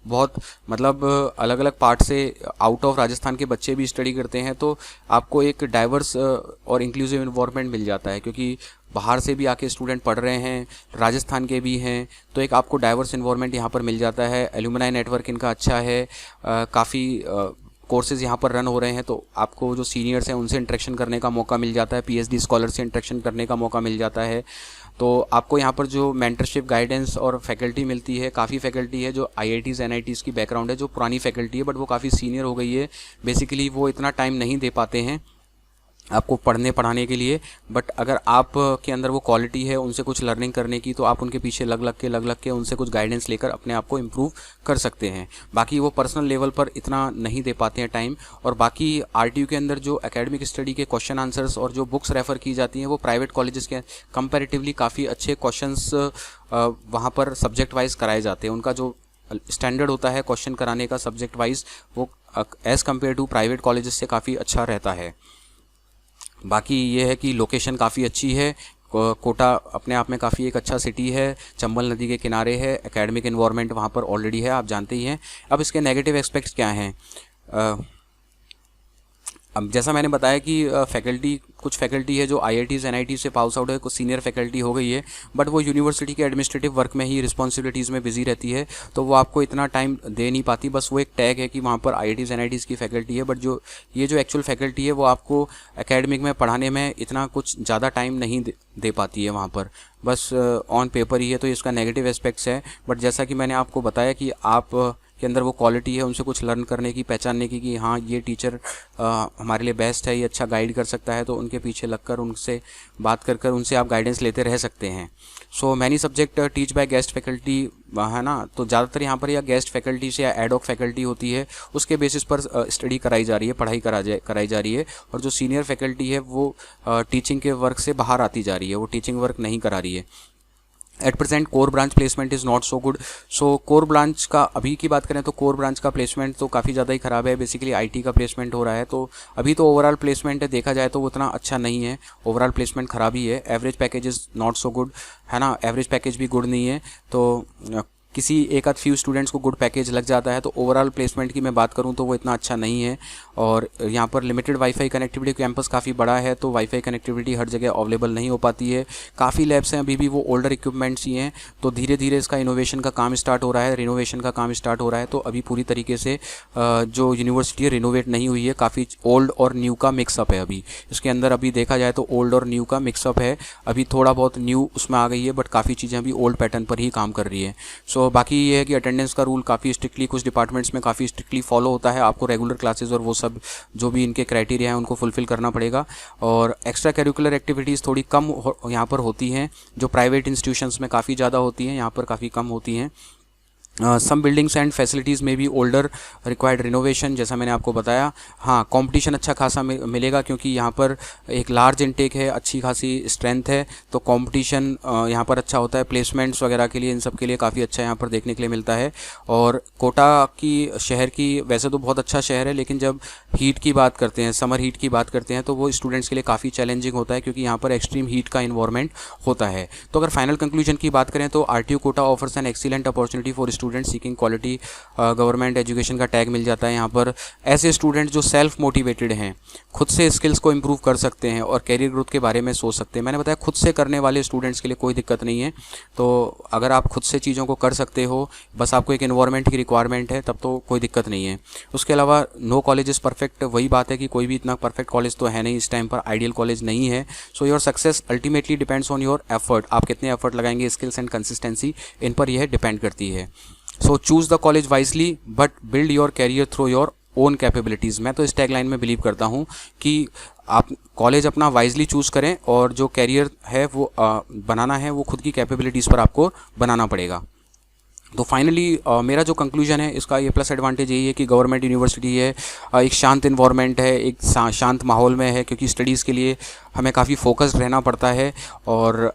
बहुत मतलब अलग अलग पार्ट से आउट ऑफ राजस्थान के बच्चे भी स्टडी करते हैं, तो आपको एक डाइवर्स और इंक्लूसिव इन्वायरमेंट मिल जाता है क्योंकि बाहर से भी आके स्टूडेंट पढ़ रहे हैं, राजस्थान के भी हैं, तो एक आपको डाइवर्स इन्वायरमेंट यहाँ पर मिल जाता है। एल्यूमिनाई नेटवर्क इनका अच्छा है, काफ़ी कोर्सेज़ यहाँ पर रन हो रहे हैं, तो आपको जो सीनियर्स हैं उनसे इंटरेक्शन करने का मौका मिल जाता है, पीएचडी स्कॉलर से इंटरेक्शन करने का मौका मिल जाता है। तो आपको यहाँ पर जो मेंटरशिप गाइडेंस और फैकल्टी मिलती है, काफ़ी फैकल्टी है जो आईआईटीज़ एनआईटीज़ की बैकग्राउंड है, जो पुरानी फैकल्टी है बट वो काफ़ी सीनियर हो गई है, बेसिकली वो इतना टाइम नहीं दे पाते हैं आपको पढ़ाने के लिए, बट अगर आप के अंदर वो क्वालिटी है उनसे कुछ लर्निंग करने की, तो आप उनके पीछे लग के उनसे कुछ गाइडेंस लेकर अपने आप को इम्प्रूव कर सकते हैं। बाकी वो पर्सनल लेवल पर इतना नहीं दे पाते हैं टाइम। और बाकी आरटीयू के अंदर जो एकेडमिक स्टडी के क्वेश्चन आंसर्स और जो बुक्स रेफ़र की जाती हैं वो प्राइवेट कॉलेजेस के कंपैरेटिवली काफ़ी अच्छे क्वेश्चंस वहाँ पर सब्जेक्ट वाइज कराए जाते हैं। उनका जो स्टैंडर्ड होता है क्वेश्चन कराने का सब्जेक्ट वाइज, वो as compare to private colleges से काफ़ी अच्छा रहता है। बाकी ये है कि लोकेशन काफ़ी अच्छी है, कोटा अपने आप में काफ़ी एक अच्छा सिटी है, चंबल नदी के किनारे है, एकेडमिक इन्वायरमेंट वहाँ पर ऑलरेडी है, आप जानते ही हैं। अब इसके नेगेटिव एस्पेक्ट्स क्या हैं? अब जैसा मैंने बताया कि कुछ फैकल्टी है जो आईआईटीज़ एनआईटी से पास आउट है, कुछ सीनियर फैकल्टी हो गई है, बट वो यूनिवर्सिटी के एडमिनिस्ट्रेटिव वर्क में ही रिस्पॉन्सिबिलिटीज़ में बिजी रहती है, तो वो आपको इतना टाइम दे नहीं पाती। बस वो एक टैग है कि वहाँ पर आईआईटीज़ एनआईटीज़ की फैकल्टी है, बट जो एक्चुअल फैकल्टी है वो आपको एकेडमिक में पढ़ाने में इतना कुछ ज़्यादा टाइम नहीं दे पाती है वहाँ पर, बस ऑन पेपर ही है, तो इसका नेगेटिव एस्पेक्ट्स है। बट जैसा कि मैंने आपको बताया कि आप के अंदर वो क्वालिटी है उनसे कुछ लर्न करने की, पहचानने की कि हाँ ये टीचर हमारे लिए बेस्ट है, ये अच्छा गाइड कर सकता है, तो उनके पीछे लगकर उनसे बात कर उनसे आप गाइडेंस लेते रह सकते हैं। So many subject teach bye guest faculty है ना, तो ज़्यादातर यहाँ पर या गेस्ट फैकल्टी से या एडॉक फैकल्टी होती है, उसके बेसिस पर स्टडी कराई जा रही है, पढ़ाई कराई जा रही है। और जो सीनियर फैकल्टी है वो टीचिंग के वर्क से बाहर आती जा रही है, वो टीचिंग वर्क नहीं करा रही है। At present core branch placement is not so good. So core branch का अभी की बात करें तो कोर ब्रांच का प्लेसमेंट तो काफ़ी ज़्यादा ही ख़राब है। बेसिकली आईटी का प्लेसमेंट हो रहा है, तो अभी तो ओवरऑल प्लेसमेंट है देखा जाए तो वो उतना अच्छा नहीं है, ओवरऑल प्लेसमेंट ख़राब ही है। Average package is not so good, है ना, एवरेज पैकेज भी गुड नहीं है। तो किसी एक आध फ्यू स्टूडेंट्स को गुड पैकेज लग जाता है, तो ओवरऑल प्लेसमेंट की मैं बात करूं तो वो इतना अच्छा नहीं है। और यहाँ पर लिमिटेड वाईफाई कनेक्टिविटी, कैंपस काफ़ी बड़ा है तो वाईफाई कनेक्टिविटी हर जगह अवेलेबल नहीं हो पाती है। काफ़ी लैब्स हैं अभी भी वो ओल्डर इक्विपमेंट्स ही हैं, तो धीरे धीरे इसका इनोवेशन का काम स्टार्ट हो रहा है, रिनोवेशन का काम स्टार्ट हो रहा है। तो अभी पूरी तरीके से जो यूनिवर्सिटी है रिनोवेट नहीं हुई है, काफ़ी ओल्ड और न्यू का मिक्सअप है अभी इसके अंदर। अभी देखा जाए तो ओल्ड और न्यू का मिक्सअप है, अभी थोड़ा बहुत न्यू उसमें आ गई है, बट काफ़ी चीज़ें अभी ओल्ड पैटर्न पर ही काम कर रही है। सो बाकी ये है कि अटेंडेंस का रूल काफ़ी स्ट्रिक्टली कुछ डिपार्टमेंट्स में काफ़ी स्ट्रिक्टली फॉलो होता है। आपको रेगुलर क्लासेस और वो सब जो भी इनके क्राइटेरिया हैं उनको फुलफिल करना पड़ेगा। और एक्स्ट्रा करिकुलर एक्टिविटीज़ थोड़ी कम यहाँ पर होती हैं, जो प्राइवेट इंस्टीट्यूशंस में काफ़ी ज़्यादा होती हैं, यहाँ पर काफ़ी कम होती हैं। सम बिल्डिंग्स एंड फैसिलिटीज़ में भी ओल्डर रिक्वायर्ड रिनोवेशन, जैसा मैंने आपको बताया। हाँ, कंपटीशन अच्छा खासा मिलेगा क्योंकि यहाँ पर एक लार्ज इनटेक है, अच्छी खासी स्ट्रेंथ है, तो कंपटीशन यहाँ पर अच्छा होता है। प्लेसमेंट्स वगैरह के लिए, इन सब के लिए काफ़ी अच्छा यहाँ पर देखने के लिए मिलता है। और कोटा की शहर की वैसे तो बहुत अच्छा शहर है, लेकिन जब हीट की बात करते हैं, समर हीट की बात करते हैं, तो वो स्टूडेंट्स के लिए काफ़ी चैलेंजिंग होता है क्योंकि यहाँ पर एक्सट्रीम हीट का इन्वायरमेंट होता है। तो अगर फाइनल कंक्लूजन की बात करें तो RTU Kota offers an excellent opportunity for student seeking quality government education का टैग मिल जाता है यहाँ पर। ऐसे स्टूडेंट जो सेल्फ मोटिवेटेड हैं, खुद से स्किल्स को इम्प्रूव कर सकते हैं और कैरियर ग्रोथ के बारे में सोच सकते हैं। मैंने बताया खुद से करने वाले स्टूडेंट्स के लिए कोई दिक्कत नहीं है। तो अगर आप खुद से चीज़ों को कर सकते हो, बस आपको एक एनवायरनमेंट की रिक्वायरमेंट है, तब तो कोई दिक्कत नहीं है। उसके अलावा नो कॉलेज इज़ परफेक्ट, वही बात है कि कोई भी इतना परफेक्ट कॉलेज तो है नहीं इस टाइम पर, आइडियल कॉलेज नहीं है। So your success ultimately depends on your effort, आप कितने एफर्ट लगाएंगे, स्किल्स एंड कंसिस्टेंसी, इन पर यह डिपेंड करती है। So choose the college wisely but build your career through your own capabilities. मैं तो इस टैगलाइन में बिलीव करता हूँ कि आप कॉलेज अपना वाइजली चूज़ करें और जो कैरियर है वो बनाना है वो खुद की कैपेबिलिटीज़ पर आपको बनाना पड़ेगा। तो फाइनली मेरा जो कंक्लूजन है इसका ये प्लस एडवांटेज यही है कि गवर्नमेंट यूनिवर्सिटी है, एक शांत इन्वायरमेंट है, एक शांत माहौल में है, क्योंकि स्टडीज़ के लिए हमें काफ़ी फोकस्ड रहना पड़ता है और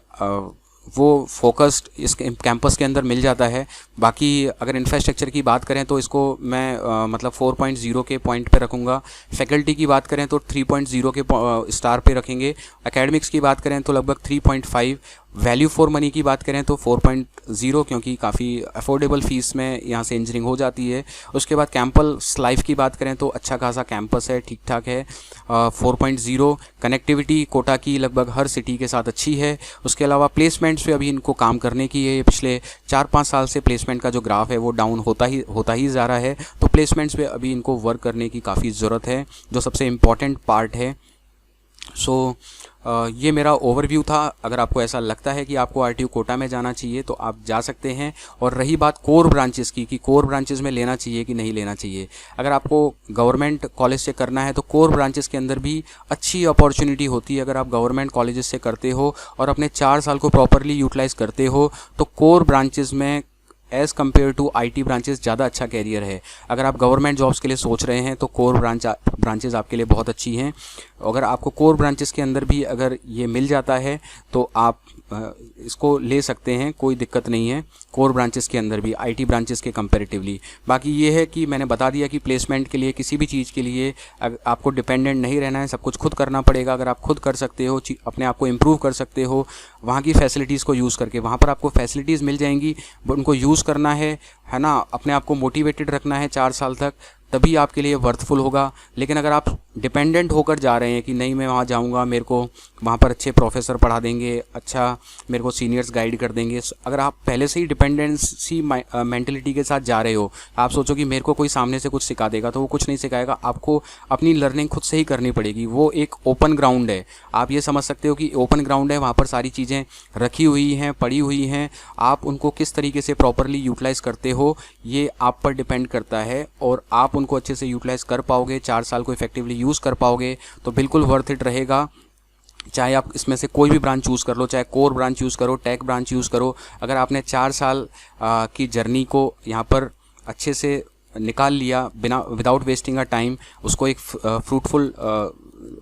वो फोकस्ड इस कैंपस के अंदर मिल जाता है। बाकी अगर इंफ्रास्ट्रक्चर की बात करें तो इसको मैं मतलब 4.0 के पॉइंट पे रखूँगा। फैकल्टी की बात करें तो 3.0 के स्टार पे रखेंगे। एकेडमिक्स की बात करें तो लगभग 3.5। वैल्यू फॉर मनी की बात करें तो 4.0, क्योंकि काफ़ी अफोर्डेबल फ़ीस में यहाँ से इंजीनियरिंग हो जाती है। उसके बाद कैंपस लाइफ की बात करें तो अच्छा खासा कैंपस है, ठीक ठाक है। 4.0 कनेक्टिविटी कोटा की लगभग हर सिटी के साथ अच्छी है। उसके अलावा प्लेसमेंट्स पे अभी इनको काम करने की है। पिछले 4-5 साल से प्लेसमेंट का जो ग्राफ है वो डाउन होता ही जा रहा है, तो प्लेसमेंट्स पे अभी इनको वर्क करने की काफ़ी ज़रूरत है, जो सबसे इम्पॉर्टेंट पार्ट है। सो ये मेरा ओवरव्यू था। अगर आपको ऐसा लगता है कि आपको आरटीयू कोटा में जाना चाहिए तो आप जा सकते हैं। और रही बात कोर ब्रांचेस की कि कोर ब्रांचेस में लेना चाहिए कि नहीं लेना चाहिए, अगर आपको गवर्नमेंट कॉलेज से करना है तो कोर ब्रांचेस के अंदर भी अच्छी अपॉर्चुनिटी होती है। अगर आप गवर्नमेंट कॉलेजेस से करते हो और अपने 4 साल को प्रॉपरली यूटिलाइज़ करते हो तो कोर ब्रांचेस में as compare to IT branches ज़्यादा अच्छा कैरियर है। अगर आप गवर्नमेंट जॉब्स के लिए सोच रहे हैं तो कोर ब्रांचेस आपके लिए बहुत अच्छी हैं। अगर आपको कोर ब्रांचेस के अंदर भी अगर ये मिल जाता है तो आप इसको ले सकते हैं, कोई दिक्कत नहीं है कोर ब्रांचेस के अंदर भी आईटी ब्रांचेस के कंपैरेटिवली। बाकी ये है कि मैंने बता दिया कि प्लेसमेंट के लिए, किसी भी चीज़ के लिए आपको डिपेंडेंट नहीं रहना है, सब कुछ खुद करना पड़ेगा। अगर आप खुद कर सकते हो, अपने आप को इम्प्रूव कर सकते हो वहाँ की फैसिलिटीज़ को यूज़ करके, वहाँ पर आपको फैसिलिटीज़ मिल जाएंगी, उनको यूज़ करना है ना, अपने आप को मोटिवेटेड रखना है 4 साल तक, तभी आपके लिए वर्थफुल होगा। लेकिन अगर आप डिपेंडेंट होकर जा रहे हैं कि नहीं मैं वहाँ जाऊँगा, मेरे को वहाँ पर अच्छे प्रोफेसर पढ़ा देंगे, अच्छा मेरे को सीनियर्स गाइड कर देंगे, अगर आप पहले से ही डिपेंडेंसी मेंटलिटी के साथ जा रहे हो, आप सोचो कि मेरे को कोई सामने से कुछ सिखा देगा, तो वो कुछ नहीं सिखाएगा। आपको अपनी लर्निंग खुद से ही करनी पड़ेगी। वो एक ओपन ग्राउंड है, आप ये समझ सकते हो कि ओपन ग्राउंड है, वहाँ पर सारी चीज़ें रखी हुई हैं, पड़ी हुई हैं। आप उनको किस तरीके से प्रॉपरली यूटिलाइज़ करते हो ये आप पर डिपेंड करता है, और आप उनको अच्छे से यूटिलाइज़ कर पाओगे, 4 साल को इफेक्टिवली यूज़ कर पाओगे तो बिल्कुल वर्थ इट रहेगा। चाहे आप इसमें से कोई भी ब्रांच चूज़ कर लो, चाहे कोर ब्रांच यूज़ करो, टेक ब्रांच यूज़ करो, अगर आपने 4 साल की जर्नी को यहाँ पर अच्छे से निकाल लिया बिना विदाउट वेस्टिंग अ टाइम, उसको एक फ्रूटफुल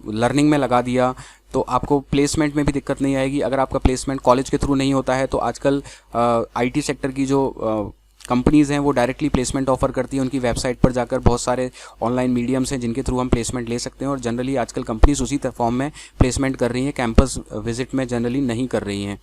लर्निंग में लगा दिया तो आपको प्लेसमेंट में भी दिक्कत नहीं आएगी। अगर आपका प्लेसमेंट कॉलेज के थ्रू नहीं होता है तो आजकल आईटी सेक्टर की जो कंपनीज़ हैं वो डायरेक्टली प्लेसमेंट ऑफर करती हैं। उनकी वेबसाइट पर जाकर बहुत सारे ऑनलाइन मीडियम्स हैं जिनके थ्रू हम प्लेसमेंट ले सकते हैं, और जनरली आजकल कंपनीज उसी फॉर्म में प्लेसमेंट कर रही हैं, कैंपस विजिट में जनरली नहीं कर रही हैं,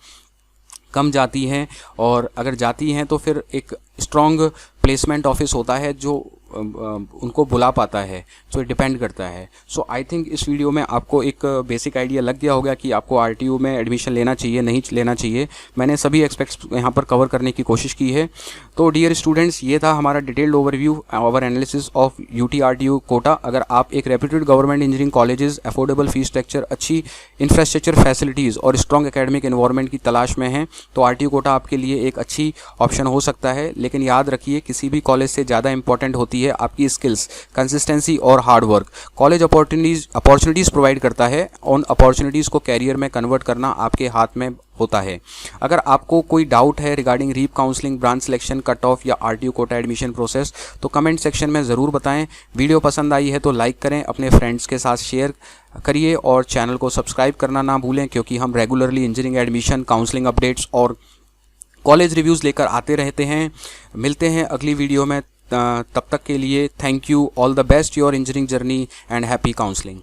कम जाती हैं। और अगर जाती हैं तो फिर एक स्ट्रॉन्ग प्लेसमेंट ऑफिस होता है जो उनको बुला पाता है, सो डिपेंड करता है। सो आई थिंक इस वीडियो में आपको एक बेसिक आइडिया लग गया होगा कि आपको आरटीयू में एडमिशन लेना चाहिए नहीं लेना चाहिए। मैंने सभी एस्पेक्ट्स यहाँ पर कवर करने की कोशिश की है। तो डियर स्टूडेंट्स, ये था हमारा detailed overview over analysis of UT RTU Kota. अगर आप एक reputed government engineering colleges, affordable fees structure, अच्छी इंफ्रास्ट्रक्चर फैसिलिटीज़ और स्ट्रॉन्ग एकेडमिक एनवायरनमेंट की तलाश में हैं तो आरटीयू कोटा आपके लिए एक अच्छी ऑप्शन हो सकता है। लेकिन याद रखिए, किसी भी कॉलेज से ज़्यादा इंपॉर्टेंट होती है आपकी स्किल्स, कंसिस्टेंसी और hard work. College opportunities provide करता है, उन अपॉर्चुनिटीज़ को कैरियर में कन्वर्ट करना आपके हाथ में होता है। अगर आपको कोई डाउट है regarding REAP counselling, branch selection, cut off या आरटीयू कोटा एडमिशन प्रोसेस तो कमेंट सेक्शन में ज़रूर बताएं। वीडियो पसंद आई है तो लाइक करें, अपने फ्रेंड्स के साथ शेयर करिए और चैनल को सब्सक्राइब करना ना भूलें, क्योंकि हम regularly engineering admission, counselling updates और कॉलेज रिव्यूज़ लेकर आते रहते हैं। मिलते हैं अगली वीडियो में, तब तक के लिए thank you, all the best your engineering journey and happy counselling.